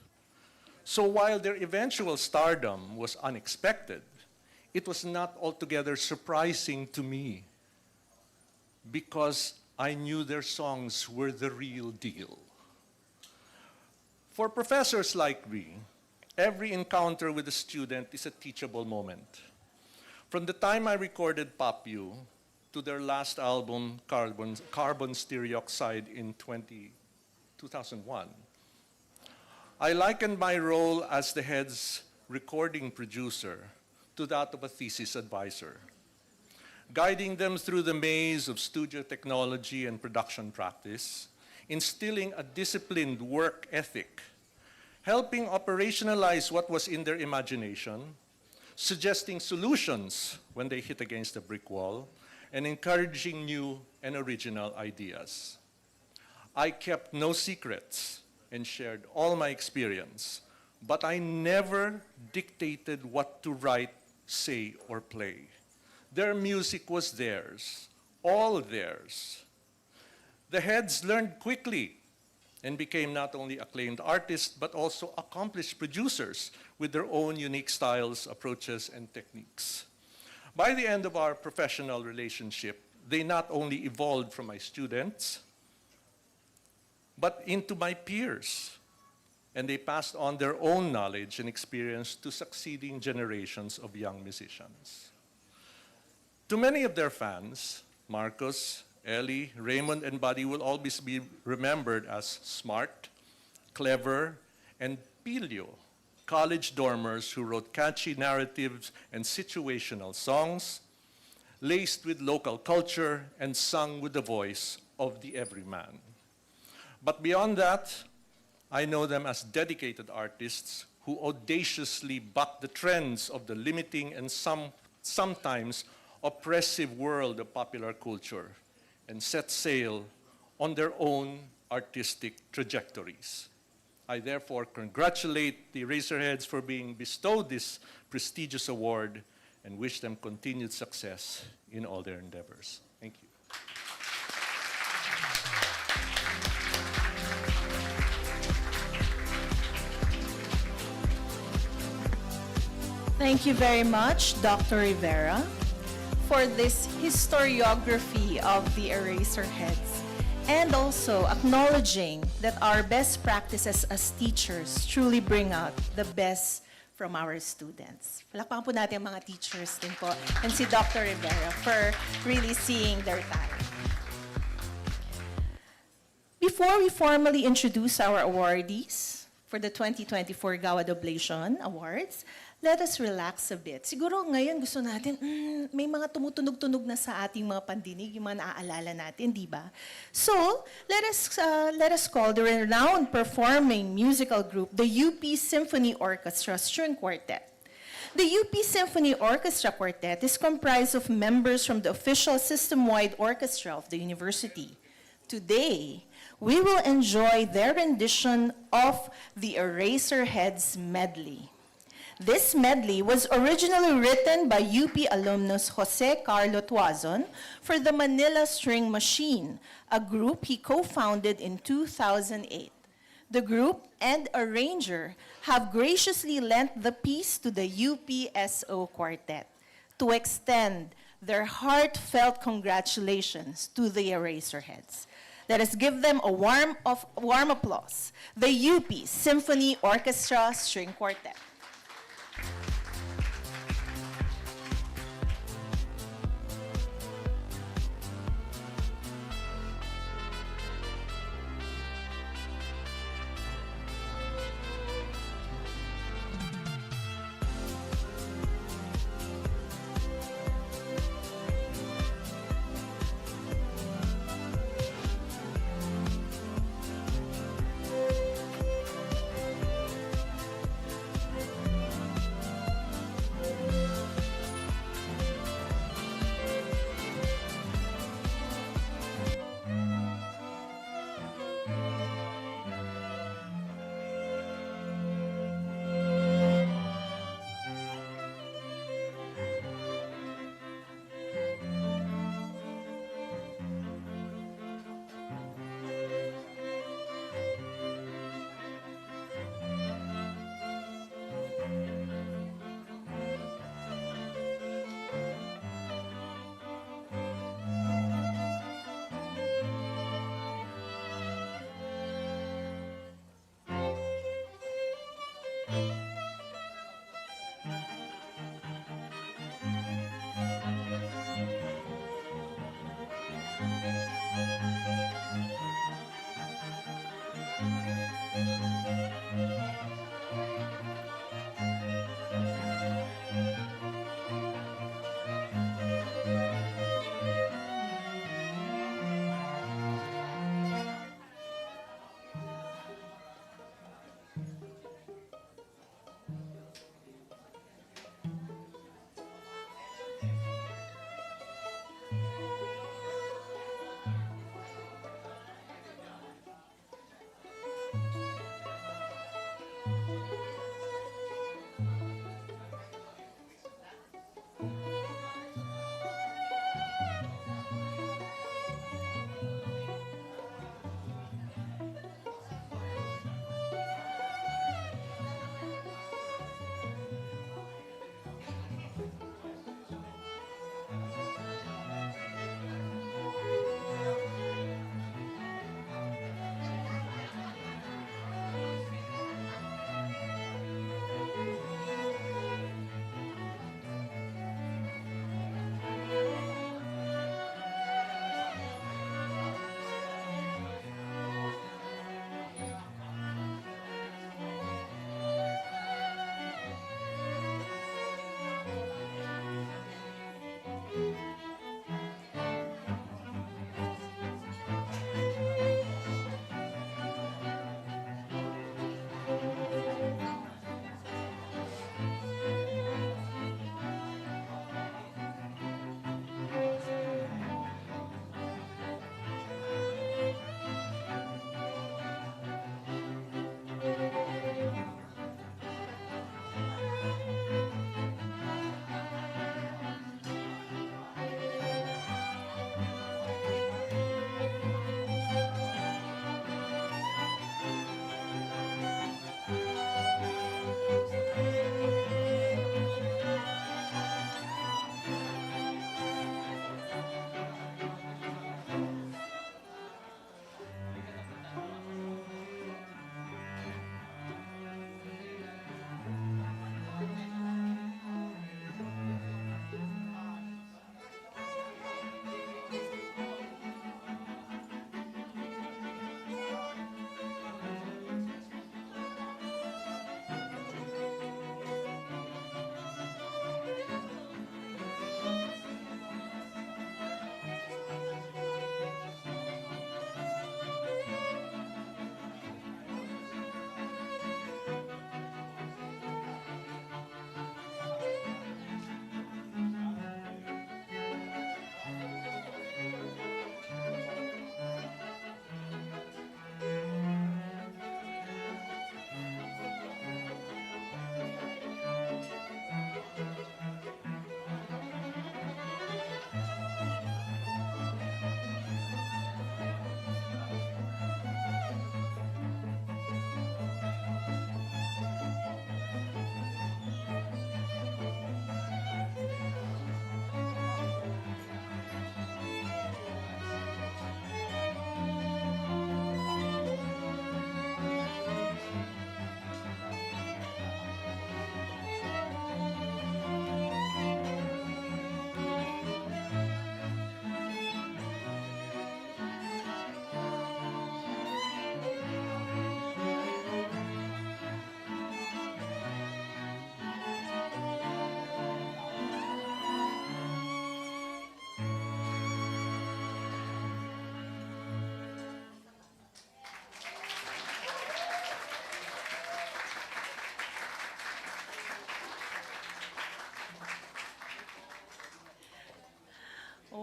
E: So while their eventual stardom was unexpected, it was not altogether surprising to me because I knew their songs were the real deal. For professors like me, every encounter with a student is a teachable moment. From the time I recorded Pop You to their last album, Carbon Stereoxide, in 2001, I likened my role as the Heads' recording producer to that of a thesis advisor, guiding them through the maze of studio technology and production practice, instilling a disciplined work ethic, helping operationalize what was in their imagination, suggesting solutions when they hit against a brick wall, and encouraging new and original ideas. I kept no secrets and shared all my experience, but I never dictated what to write, say, or play. Their music was theirs, all theirs. The Heads learned quickly and became not only acclaimed artists, but also accomplished producers with their own unique styles, approaches, and techniques. By the end of our professional relationship, they not only evolved from my students, but into my peers, and they passed on their own knowledge and experience to succeeding generations of young musicians. To many of their fans, Marcus, Ely, Raimund, and Buddy will always be remembered as smart, clever, and pilyo, college dormers who wrote catchy narratives and situational songs, laced with local culture and sung with the voice of the everyman. But beyond that, I know them as dedicated artists who audaciously buck the trends of the limiting and sometimes oppressive world of popular culture and set sail on their own artistic trajectories. I therefore congratulate the Eraserheads for being bestowed this prestigious award and wish them continued success in all their endeavors. Thank you.
A: Thank you very much, Dr. Rivera, for this historiography of the Eraserheads, and also acknowledging that our best practices as teachers truly bring out the best from our students. Palakpakan po natin ang mga teachers din po, and si Dr. Rivera for really seeing their talent. Before we formally introduce our awardees for the 2024 Gawad Oblation Awards, let us relax a bit. Siguro ngayon gusto natin, may mga tumutunog-tunog na sa ating mga pandinig, yung mga naaalala natin, di ba? So, let us call the renowned performing musical group, the UP Symphony Orchestra String Quartet. The UP Symphony Orchestra Quartet is comprised of members from the official system-wide orchestra of the university. Today, we will enjoy their rendition of the Eraserheads medley. This medley was originally written by UP alumnus Jose Carlo Tuazon for the Manila String Machine, a group he co-founded in 2008. The group and arranger have graciously lent the piece to the UPSO Quartet to extend their heartfelt congratulations to the Eraserheads. Let us give them a warm applause. The UP Symphony Orchestra String Quartet.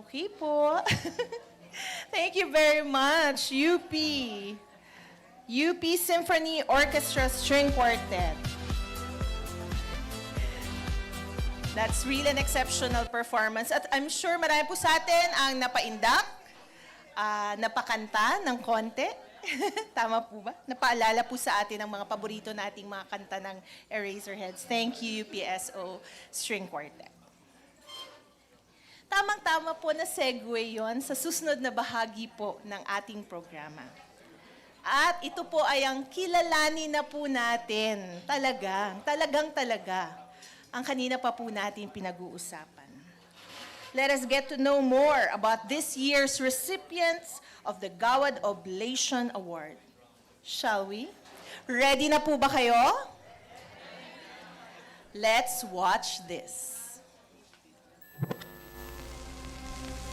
A: Okay po. Thank you very much, UP. UP Symphony Orchestra String Quartet. That's really an exceptional performance. At I'm sure marami po sa atin ang napaindak, napakanta ng konti. Tama po ba? Napaalala po sa atin ang mga paborito nating mga kanta ng Eraserheads. Thank you, UPSO String Quartet. Tamang-tama po na segue yon sa susunod na bahagi po ng ating programa. At ito po ay ang kilalanin na po natin. Talagang, ang kanina pa po natin pinag-uusapan. Let us get to know more about this year's recipients of the Gawad Oblation Award. Shall we? Ready na po ba kayo? Let's watch this.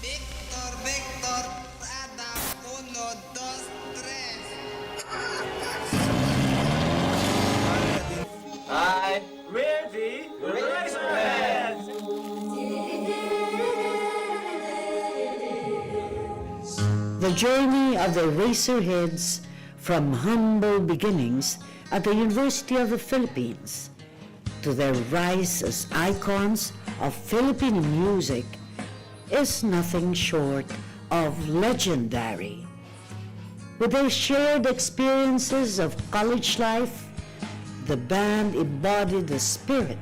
F: Victor, Victor, Ada, 1, 2, 3.
G: I'm ready. Eraserheads.
H: The journey of the Eraserheads from humble beginnings at the University of the Philippines to their rise as icons of Filipino music is nothing short of legendary. With their shared experiences of college life, the band embodied the spirit,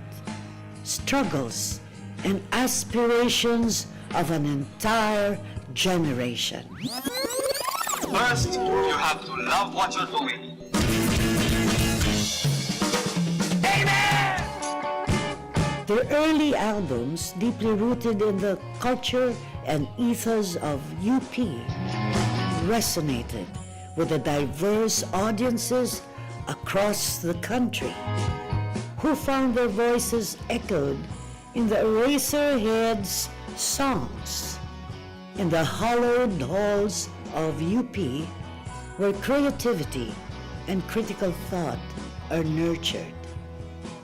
H: struggles, and aspirations of an entire generation.
G: First, you have to love what you're doing.
H: Their early albums, deeply rooted in the culture and ethos of UP, resonated with the diverse audiences across the country, who found their voices echoed in the Eraserheads songs, in the hallowed halls of UP, where creativity and critical thought are nurtured.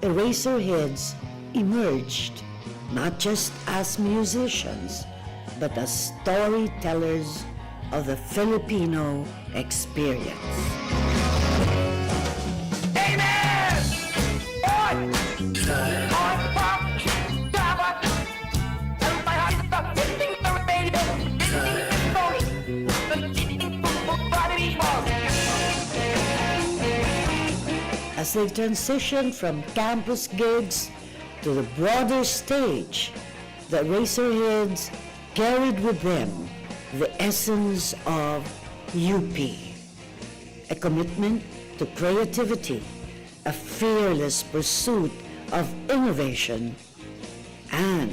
H: Eraserheads emerged not just as musicians, but as storytellers of the Filipino experience. As they transitioned from campus gigs to the broader stage, the Eraserheads carried with them the essence of UP, a commitment to creativity, a fearless pursuit of innovation, and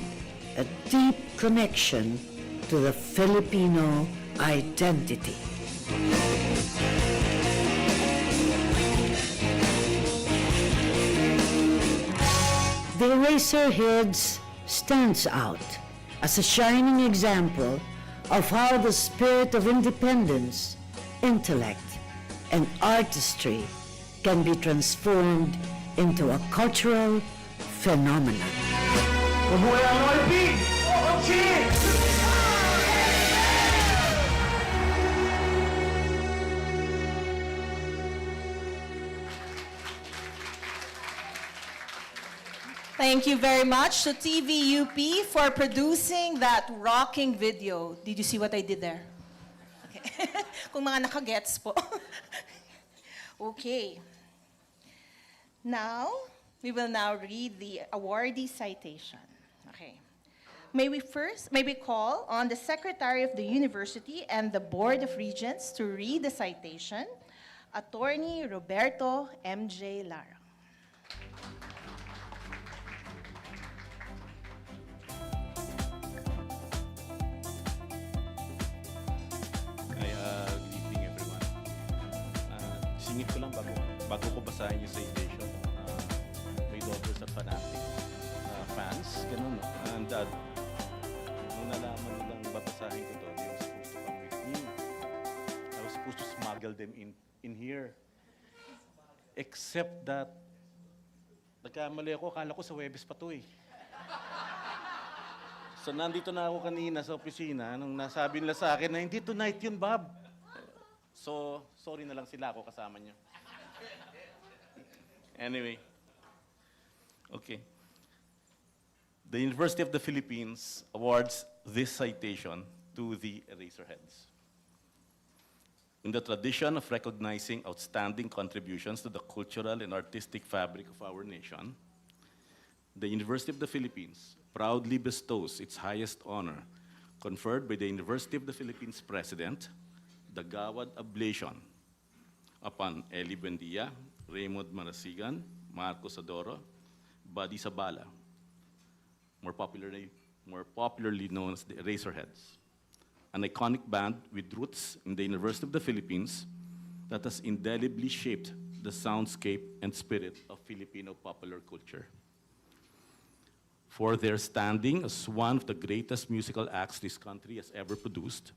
H: a deep connection to the Filipino identity. The Eraserheads stands out as a shining example of how the spirit of independence, intellect, and artistry can be transformed into a cultural phenomenon.
G: Mabuhay ang OLP!
A: Thank you very much to TVUP for producing that rocking video. Did you see what I did there? Okay. Kung mga nakagets po. Okay. Now, we will now read the awardee citation. Okay. May we call on the Secretary of the University and the Board of Regents to read the citation, Attorney Roberto M.J. Lara.
I: Good evening, everyone. Singit ko lang bago ko basahin yung citation. May daughters at fans, ganun, no? And nung nalaman nilang babasahin ko to, they were supposed to come with me. I was supposed to smuggle them in here. Except that, nagkamali ako, akala ko sa Webes pa to eh. So nandito na ako kanina sa opisina nung nasabi nila sa akin na hindi tonight yun, Bob. So, sorry na lang sila ako kasama niyo. Anyway. Okay. The University of the Philippines awards this citation to the Eraserheads. In the tradition of recognizing outstanding contributions to the cultural and artistic fabric of our nation, the University of the Philippines proudly bestows its highest honor, conferred by the University of the Philippines President, the Gawad Oblation, upon Ely Buendia, Raimund Marasigan, Marcus Adoro, Buddy Zabala, more popularly known as the Eraserheads, an iconic band with roots in the University of the Philippines that has indelibly shaped the soundscape and spirit of Filipino popular culture. For their standing as one of the greatest musical acts this country has ever produced,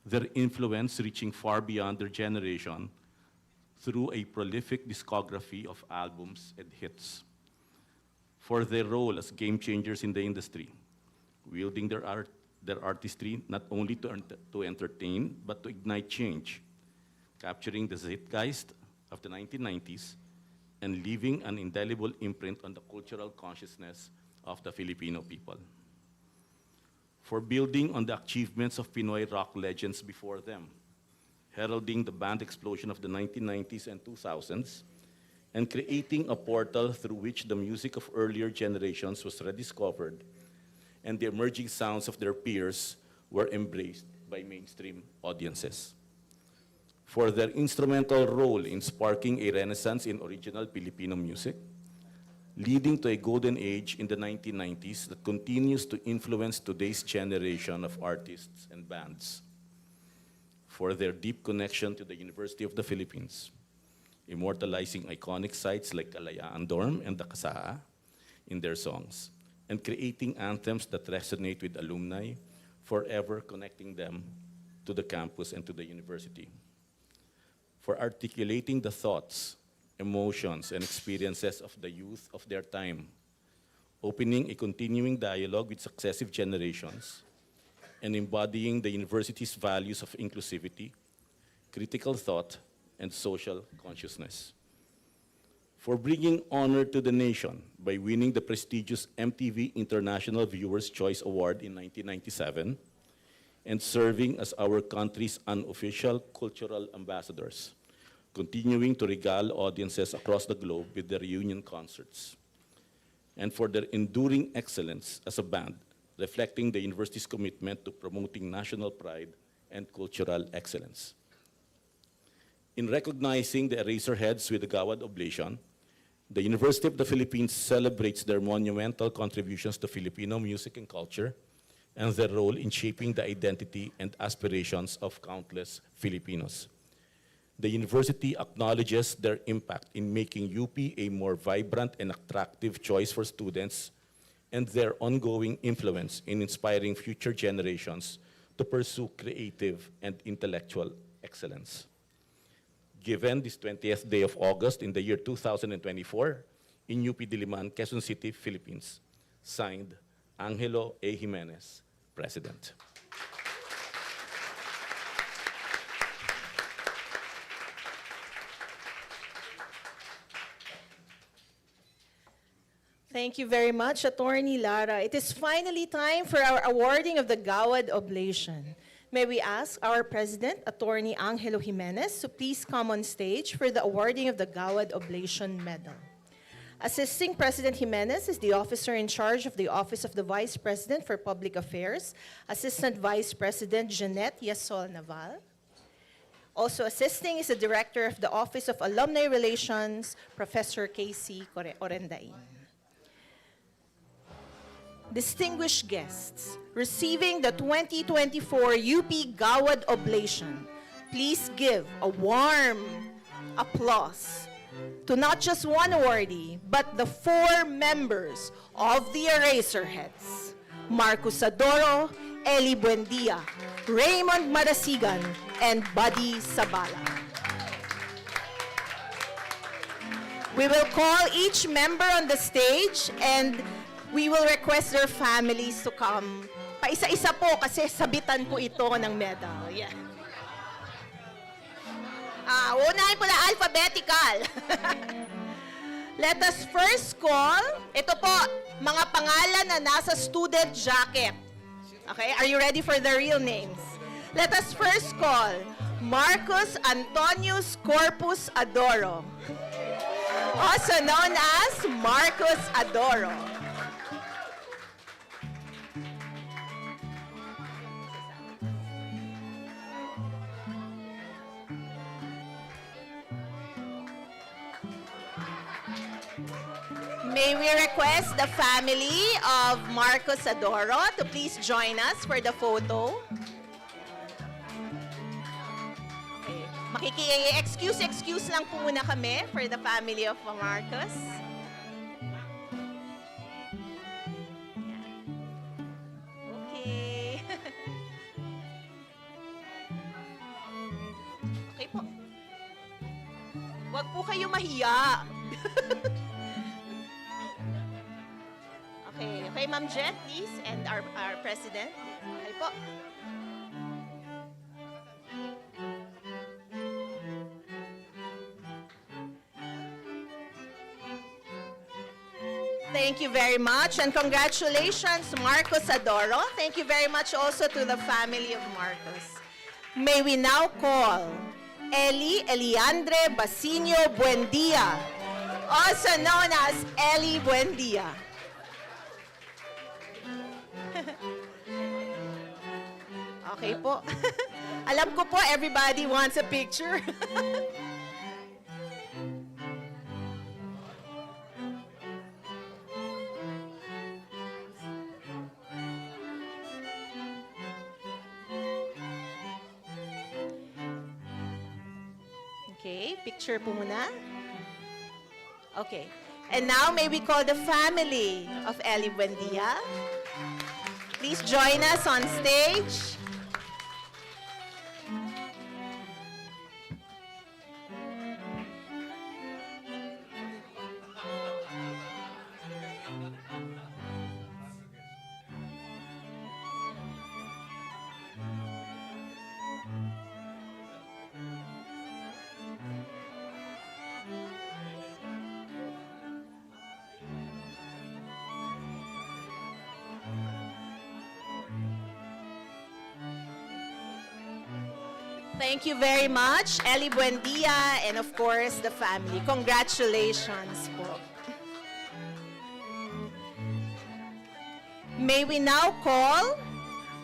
I: their influence reaching far beyond their generation through a prolific discography of albums and hits. For their role as game changers in the industry, wielding their artistry not only to entertain, but to ignite change, capturing the zeitgeist of the 1990s and leaving an indelible imprint on the cultural consciousness of the Filipino people. For building on the achievements of Pinoy rock legends before them, heralding the band explosion of the 1990s and 2000s, and creating a portal through which the music of earlier generations was rediscovered and the emerging sounds of their peers were embraced by mainstream audiences. For their instrumental role in sparking a renaissance in original Filipino music, leading to a golden age in the 1990s that continues to influence today's generation of artists and bands. For their deep connection to the University of the Philippines, immortalizing iconic sites like Kalayaan Dorm and the Kasaha in their songs, and creating anthems that resonate with alumni, forever connecting them to the campus and to the university. For articulating the thoughts, emotions, and experiences of the youth of their time, opening a continuing dialogue with successive generations, and embodying the university's values of inclusivity, critical thought, and social consciousness. For bringing honor to the nation by winning the prestigious MTV International Viewers' Choice Award in 1997, and serving as our country's unofficial cultural ambassadors, continuing to regale audiences across the globe with their reunion concerts, and for their enduring excellence as a band, reflecting the university's commitment to promoting national pride and cultural excellence. In recognizing the Eraserheads with the Gawad Oblation, the University of the Philippines celebrates their monumental contributions to Filipino music and culture and their role in shaping the identity and aspirations of countless Filipinos. The university acknowledges their impact in making UP a more vibrant and attractive choice for students and their ongoing influence in inspiring future generations to pursue creative and intellectual excellence. Given this 20th day of August in the year 2024 in UP Diliman, Quezon City, Philippines, signed Angelo A. Jimenez, President.
A: Thank you very much, Attorney Lara. It is finally time for our awarding of the Gawad Oblation. May we ask our President, Attorney Angelo Jimenez, to please come on stage for the awarding of the Gawad Oblation Medal. Assisting President Jimenez is the officer in charge of the Office of the Vice President for Public Affairs, Assistant Vice President Jeanette Yasol Naval. Also assisting is the Director of the Office of Alumni Relations, Professor Casey Orendain. Distinguished guests, receiving the 2024 UP Gawad Oblation, please give a warm applause to not just one awardee, but the 4 members of the Eraserheads: Marcus Adoro, Ely Buendia, Raimund Marasigan, and Buddy Zabala. We will call each member on the stage, and we will request their families to come. Paisa-isa po kasi sabitan po ito ng medal. Yeah. Unahin po na alphabetical. Let us first call, ito po, mga pangalan na nasa student jacket. Okay, are you ready for the real names? Let us first call Marcus Antonius Corpus Adoro, also known as Marcus Adoro. May we request the family of Marcus Adoro to please join us for the photo. Okay. Excuse lang po muna kami for the family of Marcus. Okay. Okay po. Huwag po kayo mahiya. Okay, Ma'am Jet, please, and our president. Okay po. Thank you very much, and congratulations, Marcus Adoro. Thank you very much also to the family of Marcus. May we now call Eliandre Basinio Buendia, also known as Ely Buendia. Okay po. Alam ko po, everybody wants a picture. Okay, picture po muna. Okay. And now, may we call the family of Ely Buendia. Please join us on stage. Thank you very much, Ely Buendia, and of course, the family. Congratulations po. May we now call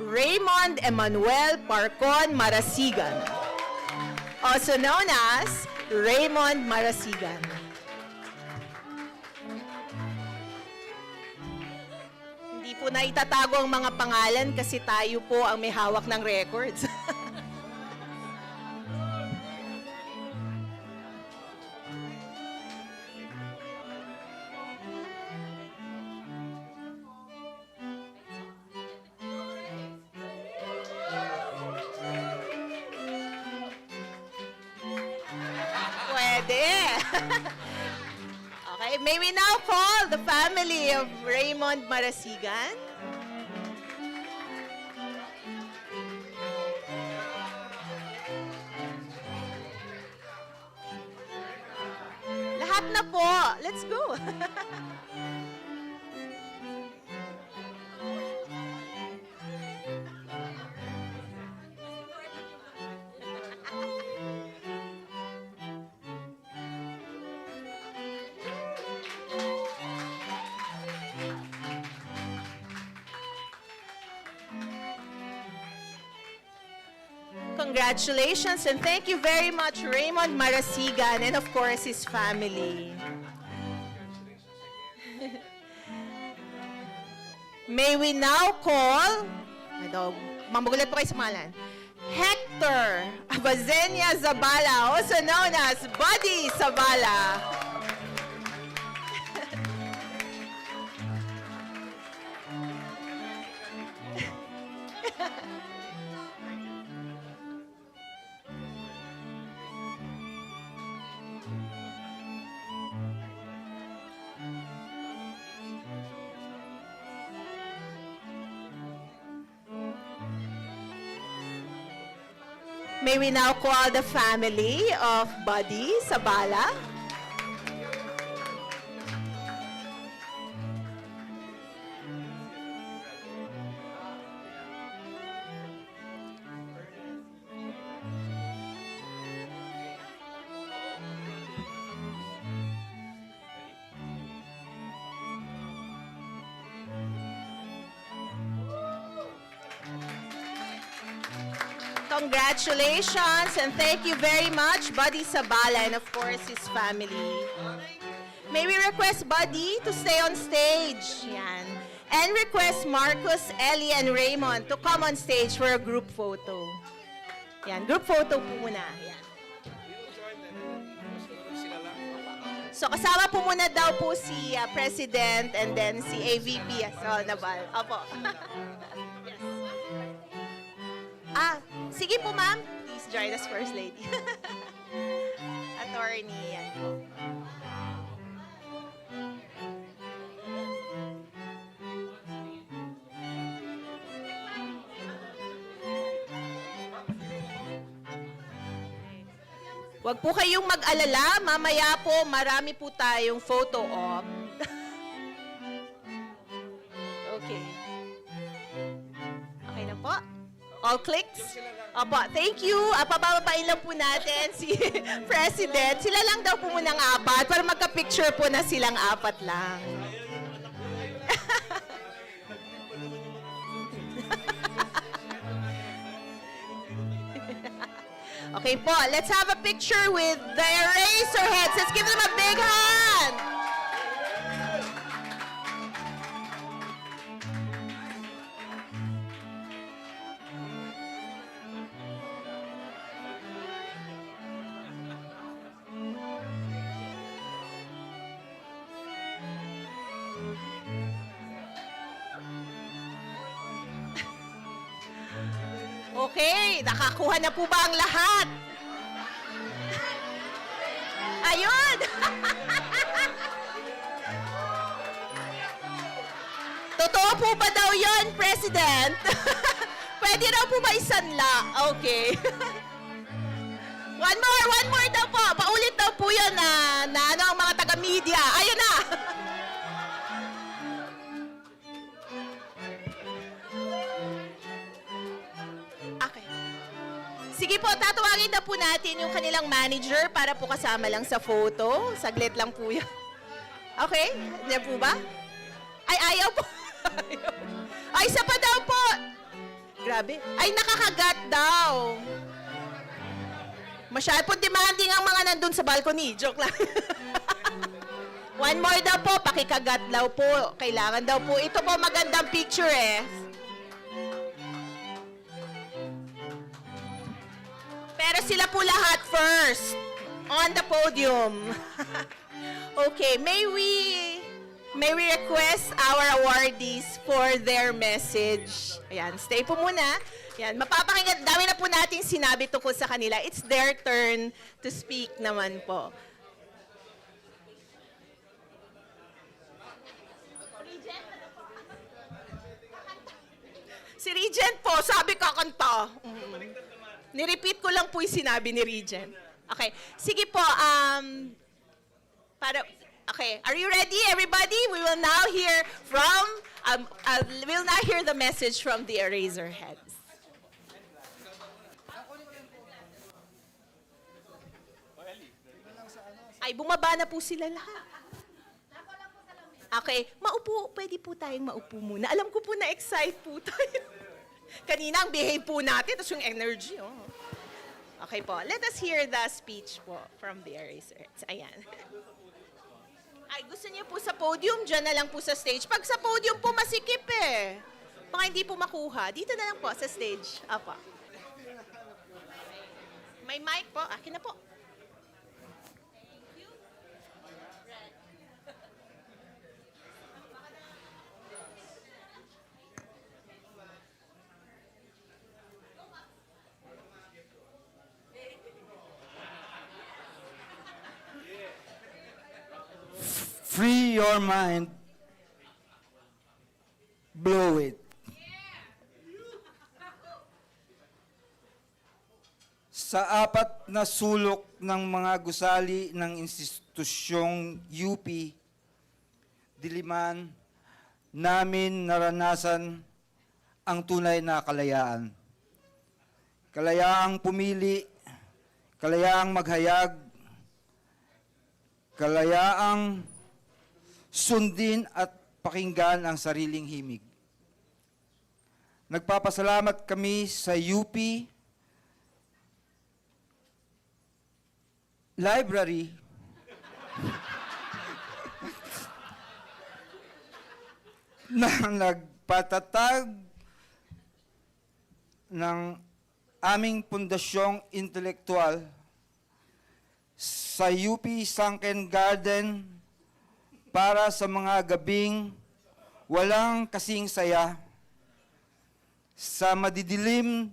A: Raimund Emmanuel Parcon Marasigan, also known as Raimund Marasigan. Hindi po na itatago ang mga pangalan kasi tayo po ang may hawak ng records. Okay, may we now call the family of Raimund Marasigan? Lahat na po. Let's go. Congratulations and thank you very much, Raimund Marasigan, and of course, his family. May we now call, mamugulat po kayo sa pangalan, Hector Abazenia Zabala, also known as Buddy Zabala. May we now call the family of Buddy Zabala. Congratulations and thank you very much, Buddy Zabala, and of course, his family. May we request Buddy to stay on stage? Yan. And request Marcus, Ely, and Raimund to come on stage for a group photo. Yan, group photo po muna. Yan. So kasama po muna daw po si President and then si AVP as well, Nabal. Opo. Yes. Sige po ma'am. Please join us, First Lady. Attorney, yan po. Huwag po kayong mag-alala. Mamaya po, marami po tayong photo op. Okay. Okay na po? All clicks? Opo, thank you. Pabababain lang po natin si President. Sila lang daw po munang apat para magka-picture po na silang apat lang. Okay po, let's have a picture with the Eraserheads. Let's give them a big hand. Okay, nakakuha na po ba ang lahat? Ayun! Totoo po ba daw yon, President? Pwede raw po ba isanla? Okay. One more daw po. Paulit daw po yun na ano ang mga taga-media. Ayun na! Sige po, tatawagin na po natin yung kanilang manager para po kasama lang sa photo. Saglit lang po yan. Okay? Hindi po ba? Ay, ayaw po. Ay, isa pa daw po. Grabe. Ay, nakakagat daw. Masyado po demanding ang mga nandun sa balcony. Joke lang. One more daw po. Pakikagat daw po. Kailangan daw po. Ito po magandang picture eh. Pero sila po lahat first on the podium. Okay, may we request our awardees for their message. Ayan, stay po muna. Ayan, mapapakinggan, dami na po nating sinabi tungkol sa kanila. It's their turn to speak naman po. Si Regent po, sabi kakanta. Nirepeat ko lang po yung sinabi ni Regent. Okay. Sige po, okay, are you ready, everybody? We will now hear from, we'll now hear the message from the Eraserheads. Ay, bumaba na po sila lahat. Okay, maupo, pwede po tayong maupo muna. Alam ko po na-excite po tayo. Kanina ang behave po natin, tapos yung energy, oh. Okay po, let us hear the speech po from the Eraserheads. Ayan. Ay, gusto niyo po sa podium, dyan na lang po sa stage. Pag sa podium po, masikip eh. Baka hindi po makuha. Dito na lang po sa stage. Apa. May mic po. Akin na po.
F: Free your mind. Blow it. sa apat na sulok ng mga gusali ng institusyong UP, Diliman, namin naranasan ang tunay na kalayaan. Kalayaang pumili, kalayaang maghayag, kalayaang sundin at pakinggan ang sariling himig. Nagpapasalamat kami sa UP Library na nagpatatag ng aming pundasyong intelektual sa UP Sunken Garden para sa mga gabing walang kasing saya sa madidilim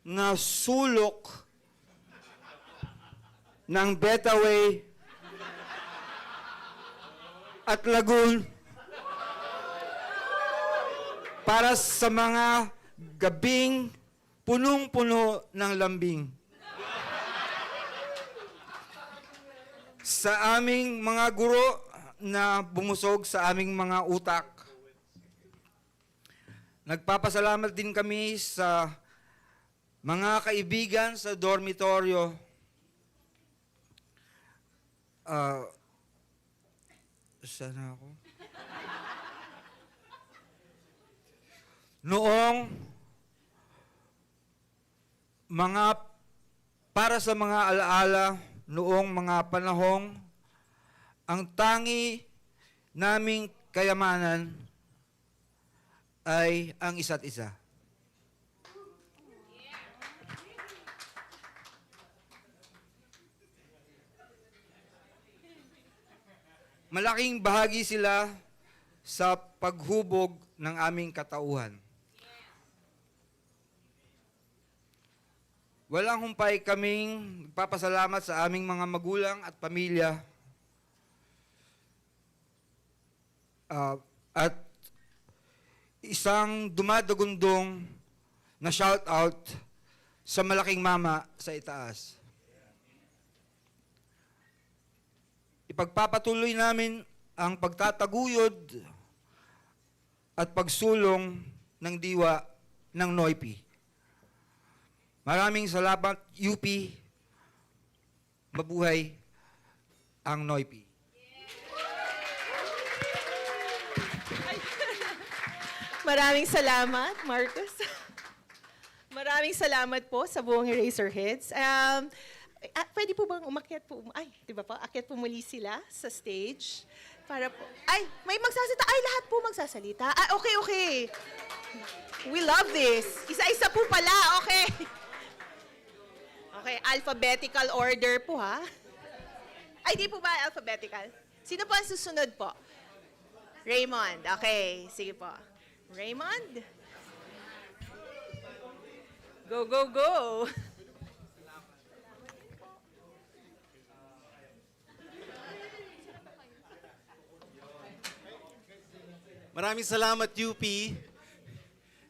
F: na sulok ng Betaway at Lagoon, para sa mga gabing punong-puno ng lambing. Sa aming mga guro na bumusog sa aming mga utak. Nagpapasalamat din kami sa mga kaibigan sa dormitoryo. Sana ako? Para sa mga alaala, noong mga panahong ang tangi naming kayamanan ay ang isa't isa. Malaking bahagi sila sa paghubog ng aming katauhan. Walang humpay kaming nagpapasalamat sa aming mga magulang at pamilya at isang dumadagundong na shout out sa malaking mama sa itaas. Ipagpapatuloy namin ang pagtataguyod at pagsulong ng diwa ng NOIPI. Maraming salamat, UP. Mabuhay ang NOIPI.
A: Maraming salamat, Marcus. Maraming salamat po sa buong Eraserheads. Pwede po bang umakyat po? Ay, di ba po? Akyat po muli sila sa stage. Para po. Ay, may magsasalita. Ay, lahat po magsasalita. Okay. We love this. Isa-isa po pala. Okay. Okay, alphabetical order po, ha? Ay, di po ba alphabetical? Sino po ang susunod po? Raimund. Okay, sige po. Raimund? Go, go, go.
J: Maraming salamat, UP,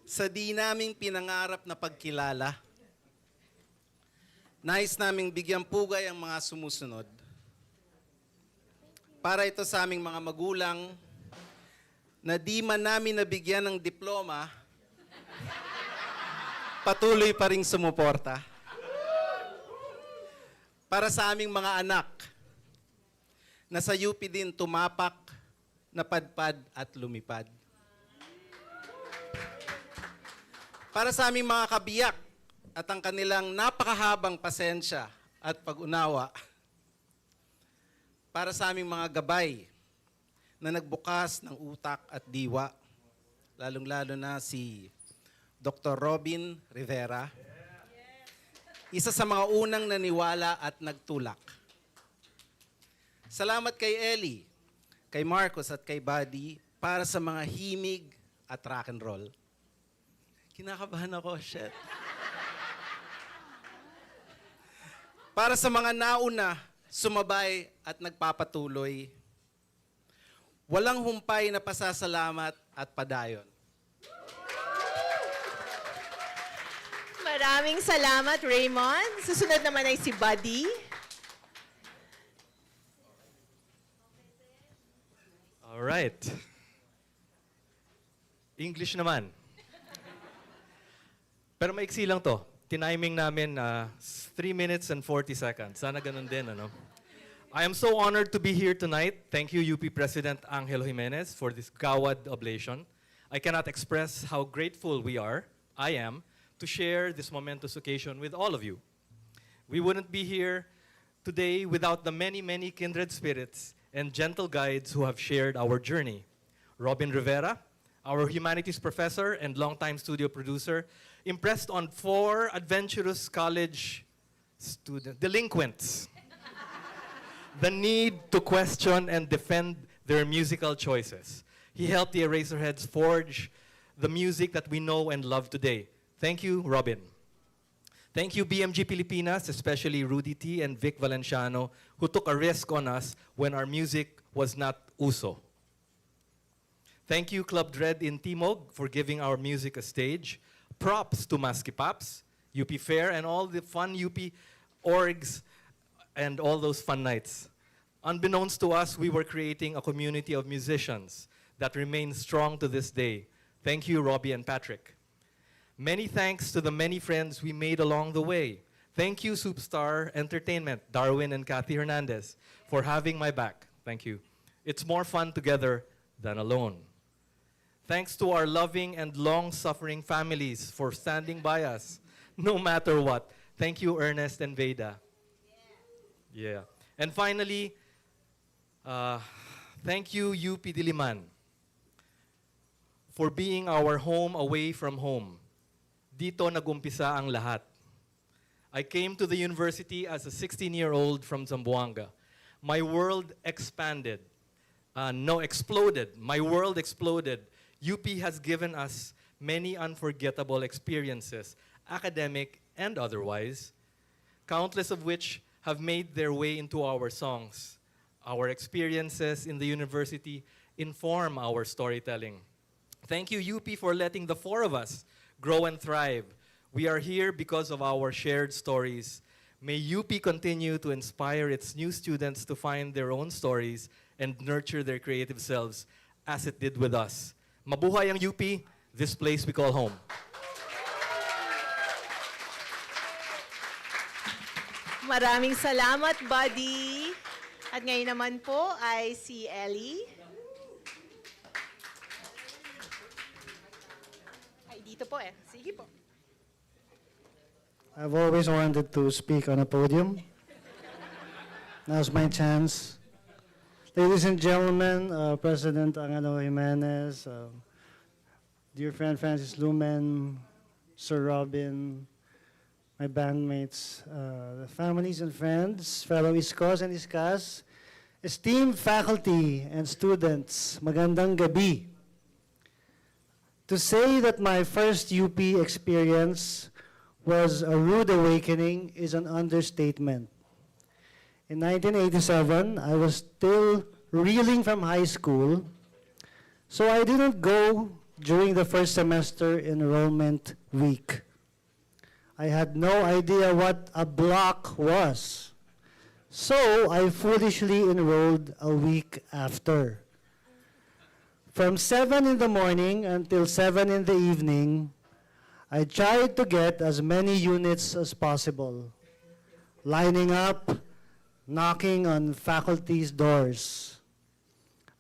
J: sa di naming pinangarap na pagkilala. Nais naming bigyang pugay ang mga sumusunod. Para ito sa aming mga magulang na di man namin nabigyan ng diploma, patuloy pa ring sumuporta. Para sa aming mga anak na sa UP din tumapak, napadpad at lumipad. Para sa aming mga kabiyak at ang kanilang napakahabang pasensya at pag-unawa. Para sa aming mga gabay na nagbukas ng utak at diwa, lalong-lalo na si Dr. Robin Rivera, isa sa mga unang naniwala at nagtulak. Salamat kay Ely, kay Marcus at kay Buddy para sa mga himig at rock and roll. Kinakabahan ako, shit. Para sa mga nauna, sumabay at nagpapatuloy, walang humpay na pasasalamat at padayon.
A: Maraming salamat, Raymond. Susunod naman ay si Buddy.
K: All right. English naman. Pero maiksi lang to. Tiniming namin 3 minutes and 40 seconds. Sana ganun din, ano? I am so honored to be here tonight. Thank you, UP President Angelo Jimenez, for this Gawad Oblation. I cannot express how grateful I am, to share this momentous occasion with all of you. We wouldn't be here today without the many, many kindred spirits and gentle guides who have shared our journey. Robin Rivera, our humanities professor and longtime studio producer, impressed on 4 adventurous college delinquents the need to question and defend their musical choices. He helped the Eraserheads forge the music that we know and love today. Thank you, Robin. Thank you, BMG Pilipinas, especially Rudy T. and Vic Valenciano, who took a risk on us when our music was not uso. Thank you, Club Dread in Timog, for giving our music a stage. Props to Maski Pops, UP Fair, and all the fun UP orgs and all those fun nights. Unbeknownst to us, we were creating a community of musicians that remains strong to this day. Thank you, Robbie and Patrick. Many thanks to the many friends we made along the way. Thank you, Superstar Entertainment, Darwin and Kathy Hernandez, for having my back. Thank you. It's more fun together than alone. Thanks to our loving and long-suffering families for standing by us, no matter what. Thank you, Ernest and Veda. Yeah. And finally, thank you, UP Diliman, for being our home away from home. Dito nagumpisa ang lahat. I came to the university as a 16-year-old from Zamboanga. My world expanded. Exploded. My world exploded. UP has given us many unforgettable experiences, academic and otherwise, countless of which have made their way into our songs. Our experiences in the university inform our storytelling. Thank you, UP, for letting the 4 of us grow and thrive. We are here because of our shared stories. May UP continue to inspire its new students to find their own stories and nurture their creative selves as it did with us. Mabuhay ang UP, this place we call home.
A: Maraming salamat, Buddy. At ngayon naman po ay si Ely. Ay, dito po eh. Sige po.
L: I've always wanted to speak on a podium. Now's my chance. Ladies and gentlemen, President Angelo Jimenez, dear friend Francis Lumen, Sir Robin, my bandmates, the families and friends, fellow Iskos and Iskas, esteemed faculty and students, magandang gabi. To say that my first UP experience was a rude awakening is an understatement. In 1987, I was still reeling from high school, so I didn't go during the first semester enrollment week. I had no idea what a block was, so I foolishly enrolled a week after. From 7 in the morning until 7 in the evening, I tried to get as many units as possible, lining up, knocking on faculty's doors.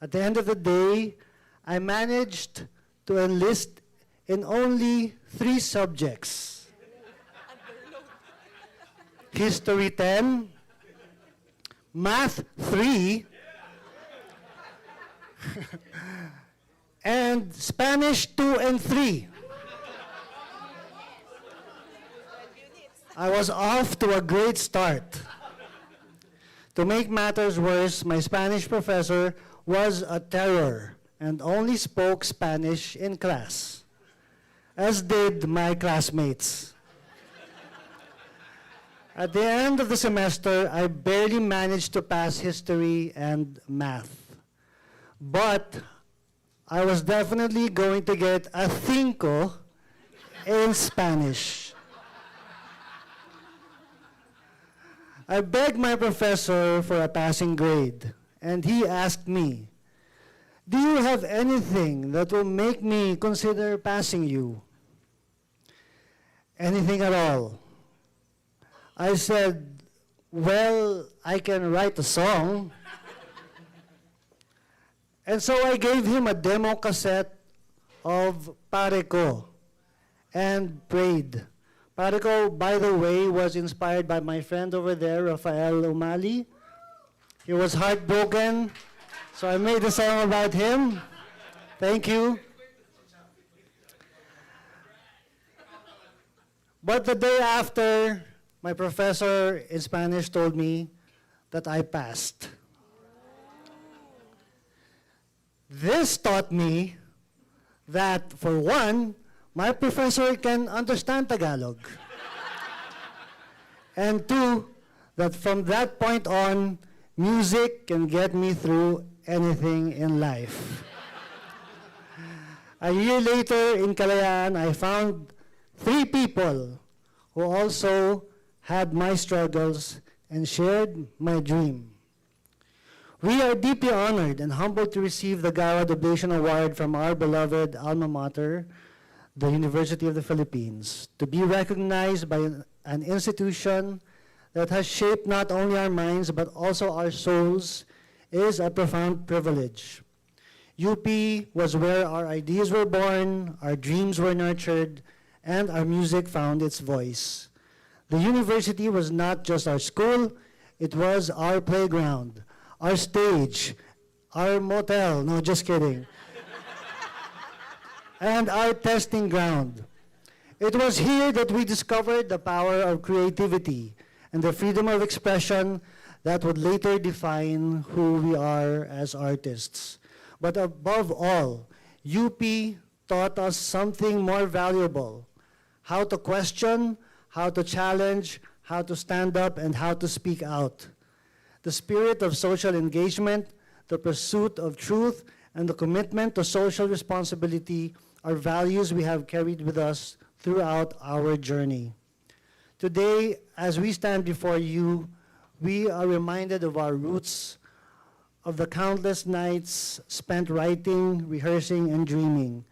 L: At the end of the day, I managed to enlist in only 3 subjects. History 10, Math 3, and Spanish 2 and 3. I was off to a great start. To make matters worse, my Spanish professor was a terror and only spoke Spanish in class, as did my classmates. At the end of the semester, I barely managed to pass history and math. But I was definitely going to get a 5 in Spanish. I begged my professor for a passing grade, and he asked me, "Do you have anything that will make me consider passing you?" "Anything at all." I said, "Well, I can write a song." And so I gave him a demo cassette of Pare Ko and prayed. Pare Ko, by the way, was inspired by my friend over there, Rafael Umali. He was heartbroken, so I made a song about him. Thank you. But the day after, my professor in Spanish told me that I passed. This taught me that, for one, my professor can understand Tagalog. And two, that from that point on, music can get me through anything in life. A year later in Kalayaan, I found 3 people who also had my struggles and shared my dream. We are deeply honored and humbled to receive the Gawad Oblation Award from our beloved alma mater, the University of the Philippines, to be recognized by an institution that has shaped not only our minds but also our souls is a profound privilege. UP was where our ideas were born, our dreams were nurtured, and our music found its voice. The university was not just our school, it was our playground, our stage, our motel, no, just kidding, and our testing ground. It was here that we discovered the power of creativity and the freedom of expression that would later define who we are as artists. But above all, UP taught us something more valuable: how to question, how to challenge, how to stand up, and how to speak out. The spirit of social engagement, the pursuit of truth, and the commitment to social responsibility are values we have carried with us throughout our journey. Today, as we stand before you, we are reminded of our roots, of the countless nights spent writing, rehearsing, and dreaming.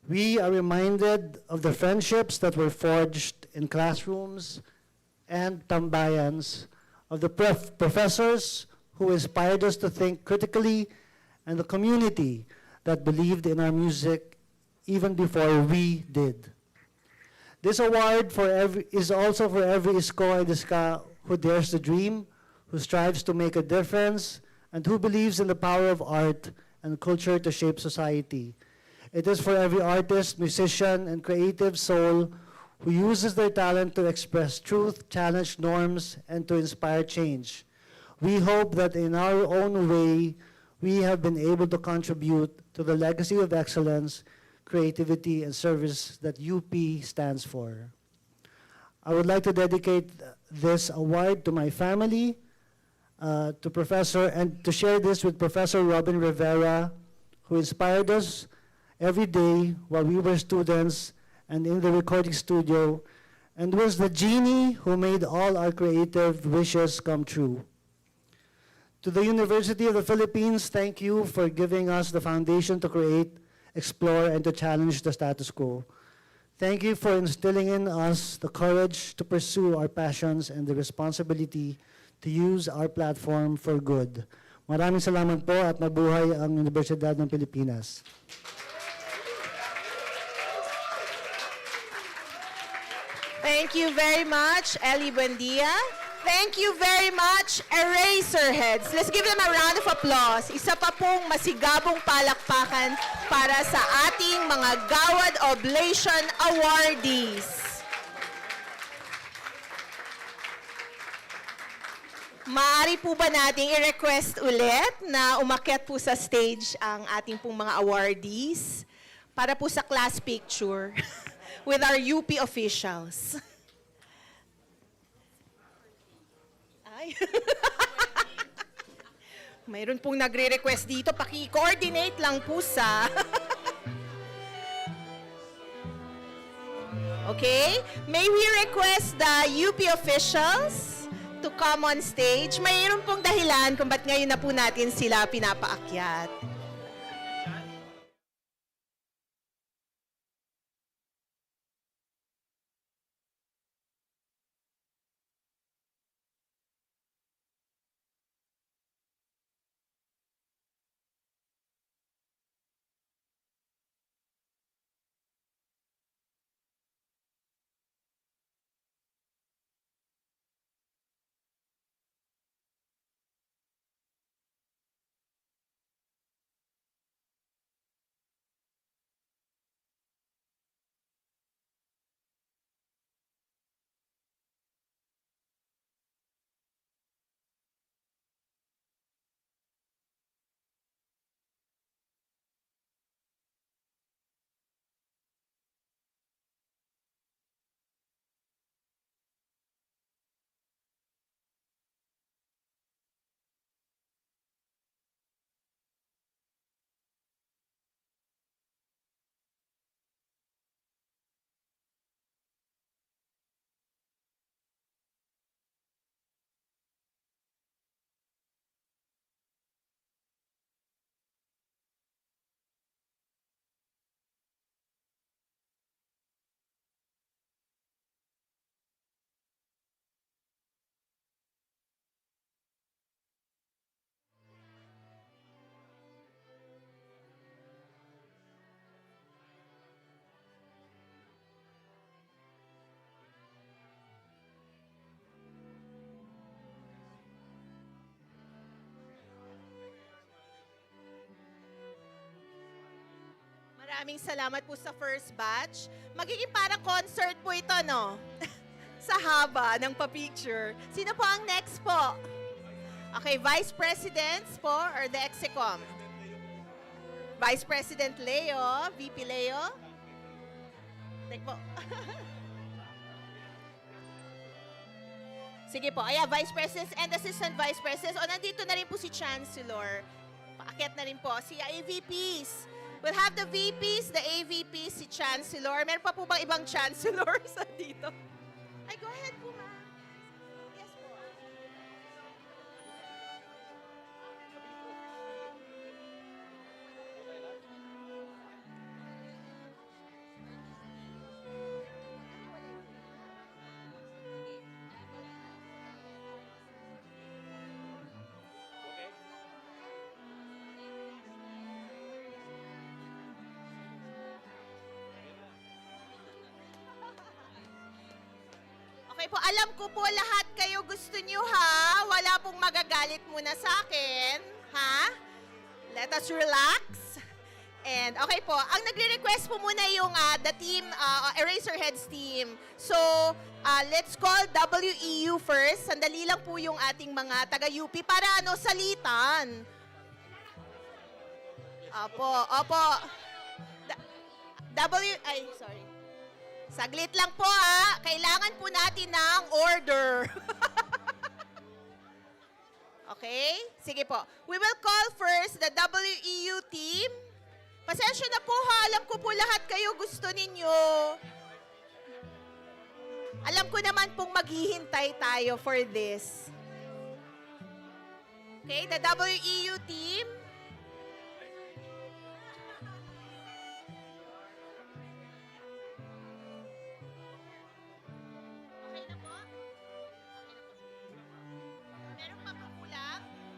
L: We are reminded of the friendships that were forged in classrooms and tambayans, of the professors who inspired us to think critically, and the community that believed in our music even before we did. This award is also for every isko and iska who dares to dream, who strives to make a difference, and who believes in the power of art and culture to shape society. It is for every artist, musician, and creative soul who uses their talent to express truth, challenge norms, and to inspire change. We hope that in our own way, we have been able to contribute to the legacy of excellence, creativity, and service that UP stands for. I would like to dedicate this award to my family, to Professor, and to share this with Professor Robin Rivera, who inspired us every day while we were students and in the recording studio, and was the genie who made all our creative wishes come true. To the University of the Philippines, thank you for giving us the foundation to create, explore, and to challenge the status quo. Thank you for instilling in us the courage to pursue our passions and the responsibility to use our platform for good. Maraming salamat po at mabuhay ang Universidad ng Pilipinas.
A: Thank you very much, Ely Buendia. Thank you very much, Eraserheads. Let's give them a round of applause. Isa pa pong masigabong palakpakan para sa ating mga Gawad Oblation awardees. Maaari po ba nating i-request ulit na umakyat po sa stage ang ating pong mga awardees para po sa class picture with our UP officials. Ay. Mayroon pong nagre-request dito, paki-coordinate lang po sa... Okay? May we request the UP officials to come on stage. Mayroon pong dahilan kung ba't ngayon na po natin sila pinapaakyat. Maraming salamat po sa first batch. Magiging parang concert po ito, no? Sa haba ng pa-picture. Sino po ang next po? Okay, Vice Presidents po or the Execom? Vice President Leo, VP Leo. Take po. Sige po, ayan, Vice Presidents and Assistant Vice Presidents. O, nandito na rin po si Chancellor. Paakyat na rin po. Si AVPs. We'll have the VPs, the AVPs, si Chancellor. Meron pa po bang ibang Chancellors dito? Ay, go ahead po, ma'am. Yes po. Okay po, alam ko po lahat kayo gusto nyo ha. Wala pong magagalit muna sa akin. Ha? Let us relax. And okay po, ang nagre-request po muna yung the team, Eraserheads team. So, let's call WEU first. Sandali lang po yung ating mga taga-UP para salitan. Opo. Sorry. Saglit lang po ha. Kailangan po natin ng order. Okay? Sige po. We will call first the WEU team. Pasensya na po ha. Alam ko po lahat kayo gusto ninyo. Alam ko naman pong maghihintay tayo for this. Okay? The WEU team.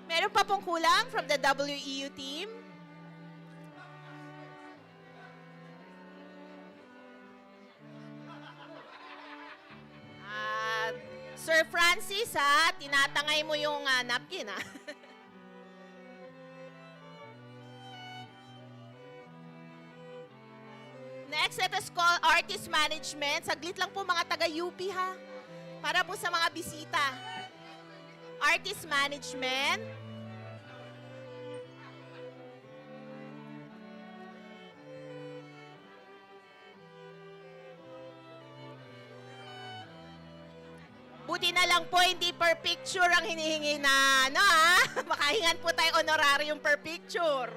A: Meron pa pong kulang from the WEU team? Sir Francis, ha? Tinatangay mo yung napkin, ha? Next, let us call artist management. Saglit lang po mga taga-UP, ha? Para po sa mga bisita. Artist management. Buti na lang po, hindi per picture ang hinihingi na, makahingan po tayo honorarium per picture.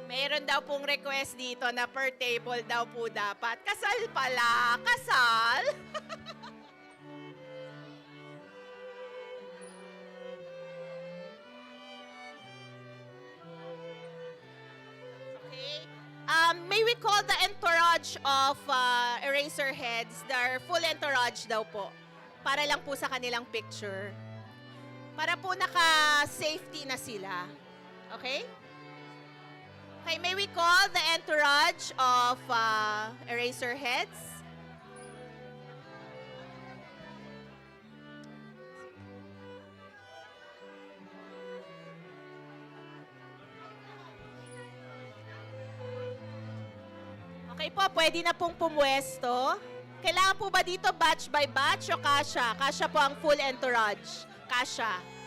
A: Mayroon daw pong request dito na per table daw po dapat. Kasal pala, kasal. Okay. May we call the entourage of Eraserheads, their full entourage daw po. Para lang po sa kanilang picture. Para po naka-safety na sila. Okay? Okay, may we call the entourage of Eraserheads? Okay po, pwede na pong pumwesto. Kailangan po ba dito batch by batch o kasya? Kasya po ang full entourage. Kasya.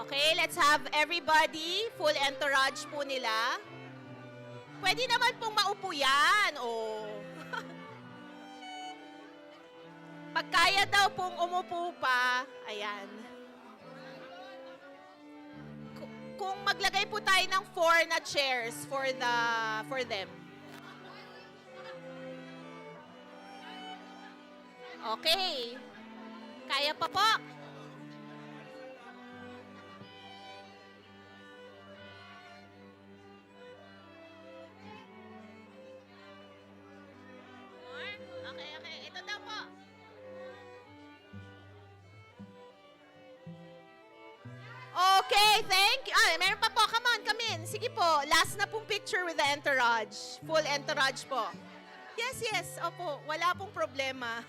A: Okay, let's have everybody, full entourage po nila. Pwede naman pong maupo yan, oh. Pag kaya daw pong umupo pa, ayan. Kung maglagay po tayo ng 4 na chairs for them. Okay. Kaya pa po. Okay. Ito daw po. Okay, thank you. Meron pa po. Come on, come in. Sige po. Last na pong picture with the entourage. Full entourage po. Yes. Opo. Wala pong problema.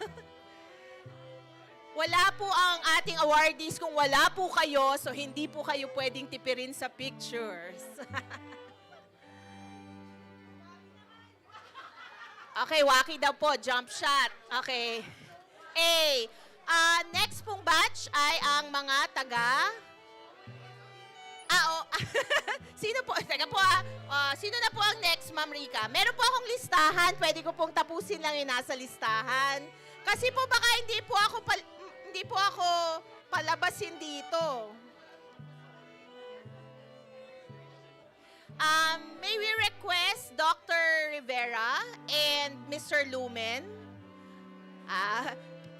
A: Wala po ang ating awardees kung wala po kayo, so hindi po kayo pwedeng tipirin sa pictures. Okay, waki daw po. Jump shot. Okay. Next pong batch ay ang mga taga... Sino po? Teka po sino na po ang next, Ma'am Rica? Meron po akong listahan. Pwede ko pong tapusin lang yung nasa listahan. Kasi po baka hindi po ako palabasin dito. May we request Dr. Rivera and Mr. Lumen?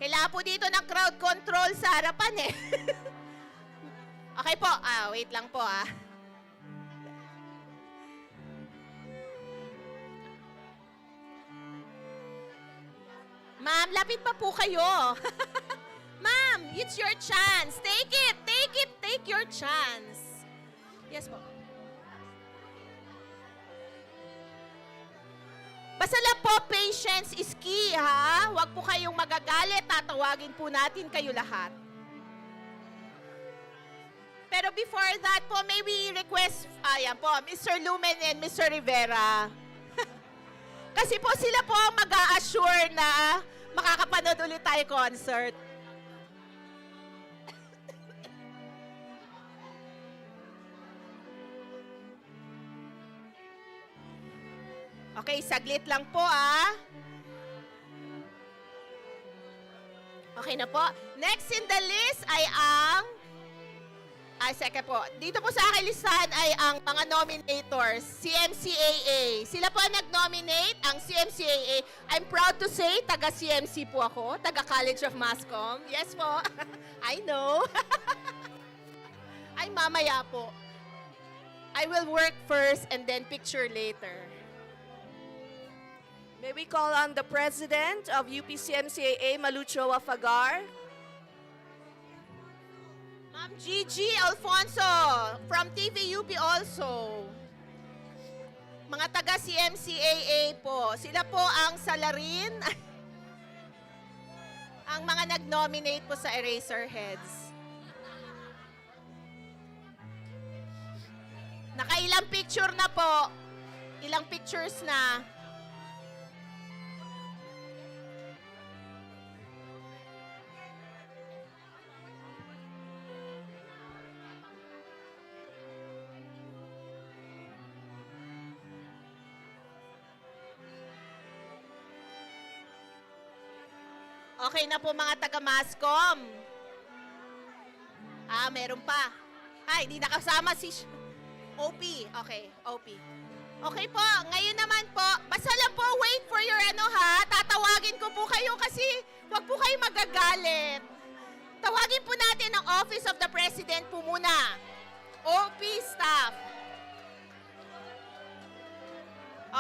A: Kailangan po dito ng crowd control sa harapan eh. Okay po. Wait lang po Ma'am, lapit pa po kayo. Ma'am, it's your chance. Take it. Take your chance. Yes po. Basta lang po, patience is key, ha? Huwag po kayong magagalit. Tatawagin po natin kayo lahat. Pero before that po, may we request, ayan po, Mr. Lumen and Mr. Rivera. Kasi po sila po ang mag-a-assure na makakapanood ulit tayo concert. Okay, saglit lang po Okay na po. Next in the list ay second po. Dito po sa aking listahan ay ang mga nominators, CMCAA. Sila po ang nag-nominate, ang CMCAA. I'm proud to say, taga-CMC po ako, taga-College of Mass Comm. Yes po. I know. Ay, mamaya po. I will work first and then picture later.
M: May we call on the President of UPCMCAA, Malucho Afagar. Ma'am Gigi Alfonso from TVUP also. Mga taga-CMCAA po. Sila po ang salarin. Ang mga nag-nominate po sa Eraserheads. Nakailang picture na po. Ilang pictures na.
A: Okay na po mga taga-mascom. Meron pa. Ay, hindi nakasama si OP. Okay, OP. Okay po, ngayon naman po, basta lang po wait for your tatawagin ko po kayo kasi wag po kayo magagalit. Tawagin po natin ang Office of the President po muna. OP staff.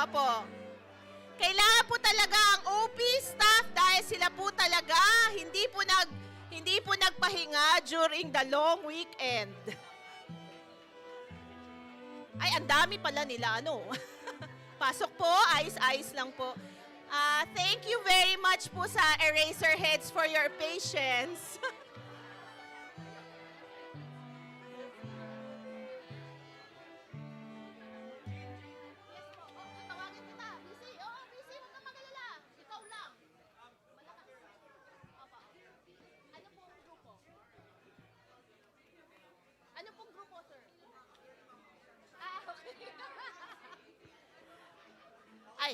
A: Opo. Kailangan po talaga ang OP staff dahil sila po talaga hindi po nagpahinga during the long weekend. Ay, ang dami pala nila, Pasok po, ayos-ayos lang po. Thank you very much po sa Eraserheads for your patience. Tawagin kita. Busy. Oo, busy. Huwag kang magalala. Ikaw lang. Malakas. Opo. Ano pong grupo? Ano pong grupo, sir? Okay. Ay.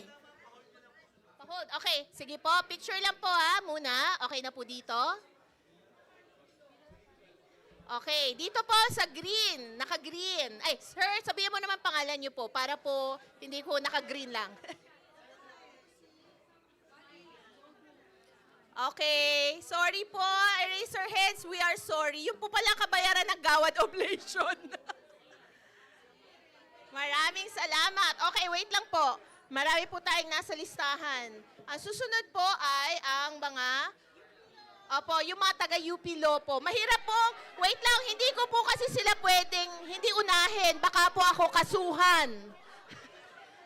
A: Pa-hold. Okay, sige po. Picture lang po muna. Okay na po dito. Okay, dito po sa green. Naka-green. Ay, sir, sabihin mo naman pangalan niyo po para po hindi ko naka-green lang. Okay, sorry po, Eraserheads. We are sorry. Yung po pala kabayaran ng Gawad Oblation. Maraming salamat. Okay, wait lang po. Marami po tayong nasa listahan. Ang susunod po ay ang yung mga taga-UP Law po. Mahirap po. Wait lang, hindi ko po kasi sila pwedeng hindi unahin. Baka po ako kasuhan.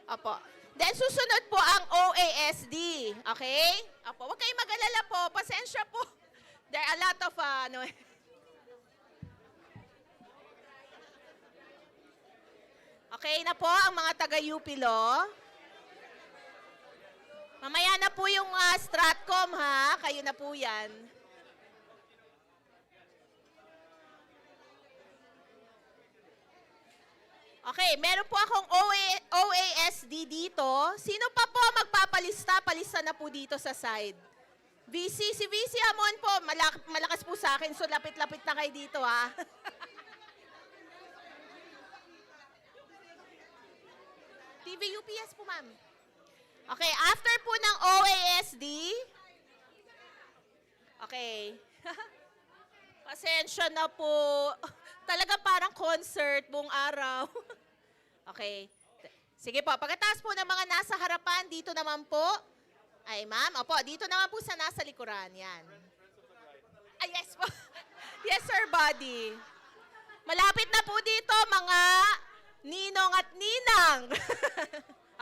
A: Opo. Then susunod po ang OASD. Okay? Opo, huwag kayong mag-alala po. Pasensya po. There are a lot of Okay na po ang mga taga-UP Law. Mamaya na po yung Stratcom kayo na po yan. Okay, meron po akong OASD dito. Sino pa po magpapalista? Palista na po dito sa side. Si VC Amon po, malakas po sa akin, so lapit-lapit na kayo dito TVUPS po, ma'am. Okay, after po ng OASD, okay. Pasensya na po. Talaga parang concert buong araw. Okay. Sige po, pagkatapos po ng mga nasa harapan, dito naman po. Ay, ma'am, opo, dito naman po sa nasa likuran. Yan. Ay, yes po. Yes, sir, Buddy. Malapit na po dito, mga ninong at ninang.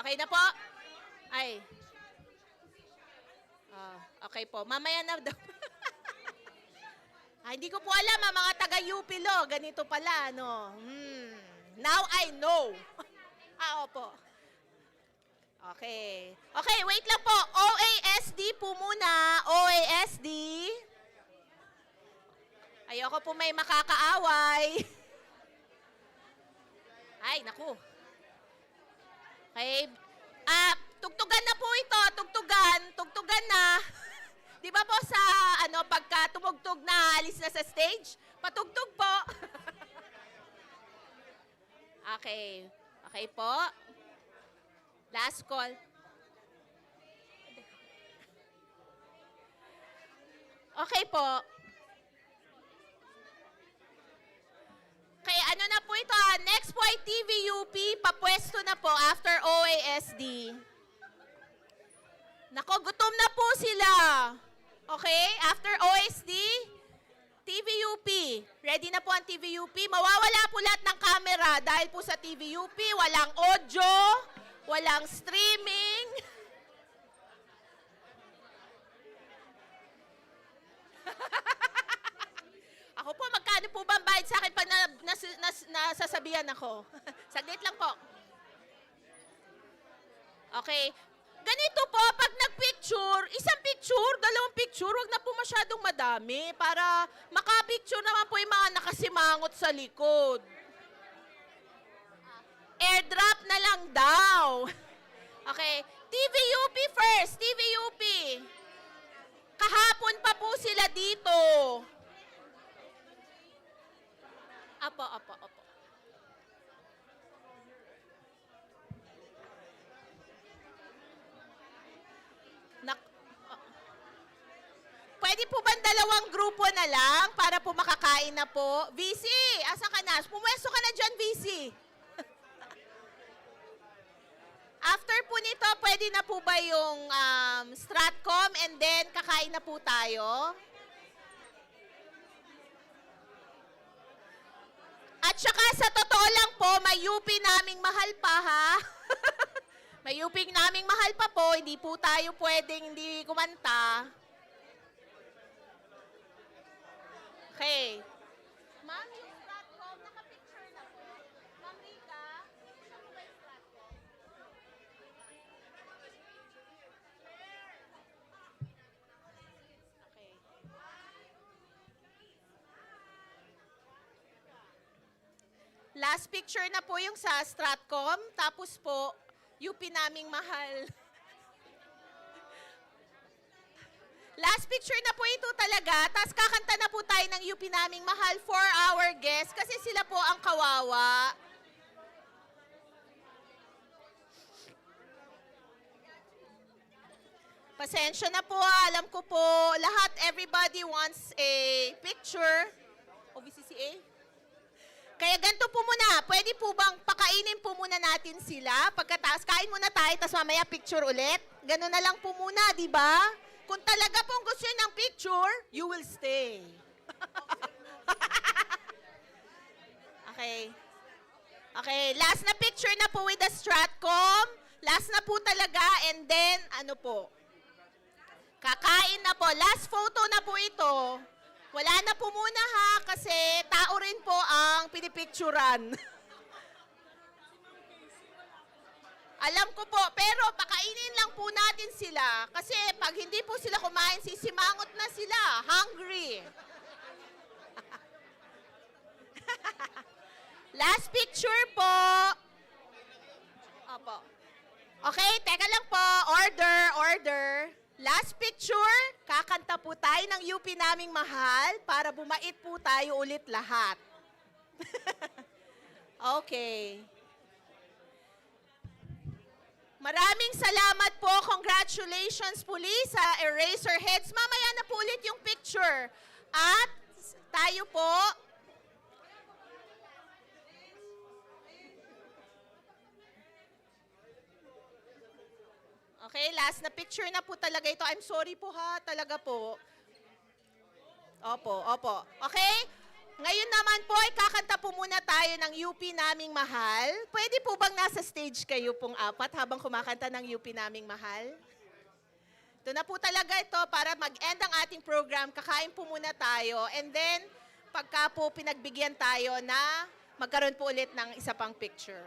A: Okay na po? Ay. Okay po. Mamaya na daw. Hindi ko po alam, mga taga-UP Law. Ganito pala, Now I know. Opo. Okay. Okay, wait lang po. OASD po muna. OASD. Ayoko po may makakaaway. Ay, naku. Okay. Tugtugan na po ito. Tugtugan na. Di ba po sa, pagka tumugtog na, alis na sa stage? Patugtog po. Okay. Okay po. Last call. Okay po. Okay, na po ito? Next po ay TVUP. Papwesto na po after OASD. Nako, gutom na po sila. Okay? After OSD, TVUP. Ready na po ang TVUP. Mawawala po lahat ng camera dahil po sa TVUP, walang audio, walang streaming. Ako po, magkano po ba ang bayad sa akin pag nasasabihan ako? Saglit lang po. Okay. Ganito po, pag nag-picture, isang picture, dalawang picture, wag na po masyadong madami para makapicture naman po yung mga nakasimangot sa likod. Airdrop na lang daw. Okay. TVUP first. TVUP. Kahapon pwede po ba dalawang grupo na lang para po makakain na po? VC, asa ka na? Pumwesto ka na dyan, VC. After po nito, pwede na po ba yung Stratcom and then kakain na po tayo? At saka sa totoo lang po, may UP naming mahal pa ha. May UP naming mahal pa po, hindi po tayo pwedeng hindi kumanta. Okay. Ma'am, yung Stratcom, nakapicture na po. Ma'am Rika, saan po ba yung Stratcom? Okay. Last picture na po yung sa Stratcom, tapos po, UP naming mahal. Last picture na po ito talaga, tapos kakanta na po tayo ng UP naming mahal for our guests kasi sila po ang kawawa. Pasensya na po, alam ko po, lahat, everybody wants a picture. O BCCA? Kaya ganito po muna, pwede po bang pakainin po muna natin sila? Pagkatapos, kain muna tayo, tapos mamaya picture ulit. Ganun na lang po muna, di ba? Kung talaga pong gusto nyo ng picture, you will stay. Okay. Okay, last na picture na po with the Stratcom. Last na po talaga, and then, ano po? Kakain na po. Last photo na po ito. Wala na po muna ha, kasi tao rin po ang pinipicturan. Alam ko po, pero pakainin lang po natin sila. Kasi pag hindi po sila kumain, sisimangot na sila. Hungry. Last picture po. Opo. Okay, teka lang po. Order, order. Last picture, kakanta po tayo ng UP naming mahal para bumait po tayo ulit lahat. Okay. Maraming salamat po. Congratulations po sa Eraserheads. Mamaya na po ulit yung picture. At tayo po, okay, last na picture na po talaga ito. I'm sorry po ha, talaga po. Opo, opo. Okay? Ngayon naman po, ay kakanta po muna tayo ng UP naming mahal. Pwede po bang nasa stage kayo pong apat habang kumakanta ng UP naming mahal? Ito na po talaga ito para mag-end ang ating program. Kakain po muna tayo. And then, pagka po pinagbigyan tayo na magkaroon po ulit ng isa pang picture.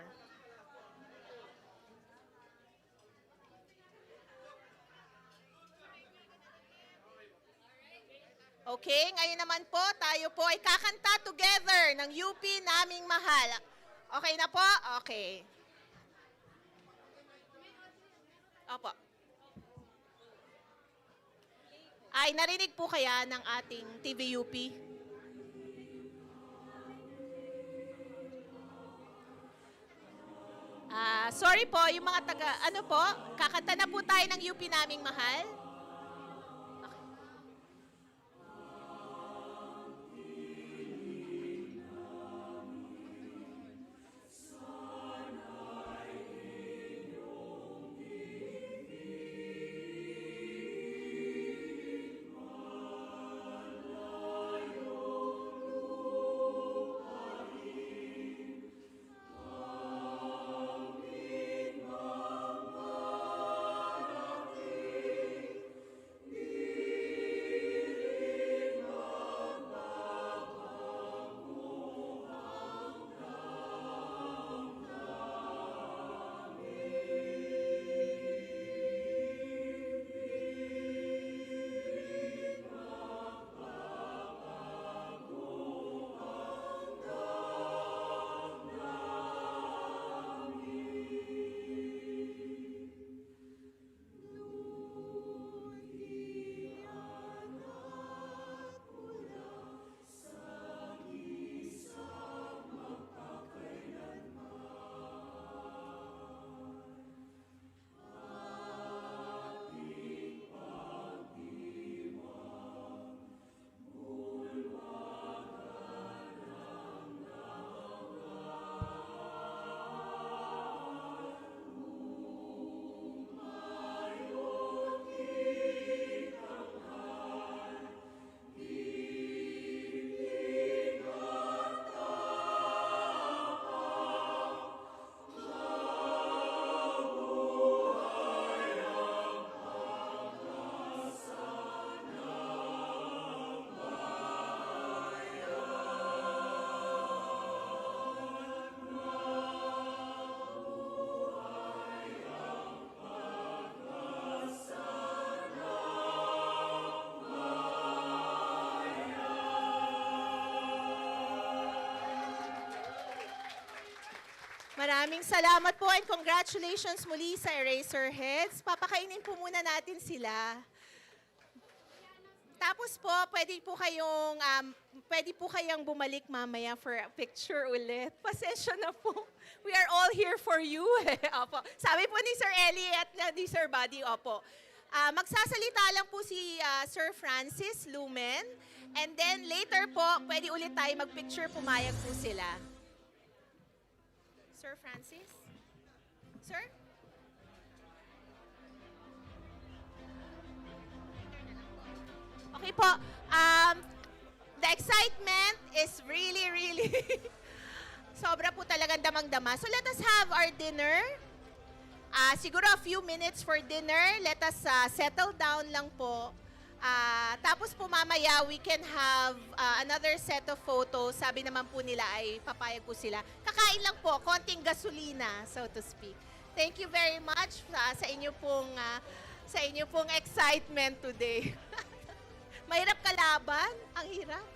A: Okay, ngayon naman po, tayo po ay kakanta together ng UP naming mahal. Okay na po? Okay. Opo. Ay, narinig po kaya ng ating TVUP? Sorry po, yung mga taga, ano po, kakanta na po tayo ng UP naming mahal. Maraming salamat po and congratulations muli sa Eraserheads. Papakainin po muna natin sila. Tapos po, pwede po kayong bumalik mamaya for a picture ulit. Pasensya na po. We are all here for you. Opo. Sabi po ni Sir Ely at ni Sir Buddy, opo. Magsasalita lang po si Sir Francis Lumen. And then later po, pwede ulit tayo mag-picture, pumayag po sila. Sir Francis? Sir? Okay po. The excitement is really sobra po talagang damang-dama. So let us have our dinner. Siguro a few minutes for dinner. Let us settle down lang po. Tapos po mamaya, we can have another set of photos. Sabi naman po nila ay papayag po sila. Kakain lang po, konting gasolina, so to speak. Thank you very much sa inyo pong excitement today. Mahirap kalaban? Ang hirap.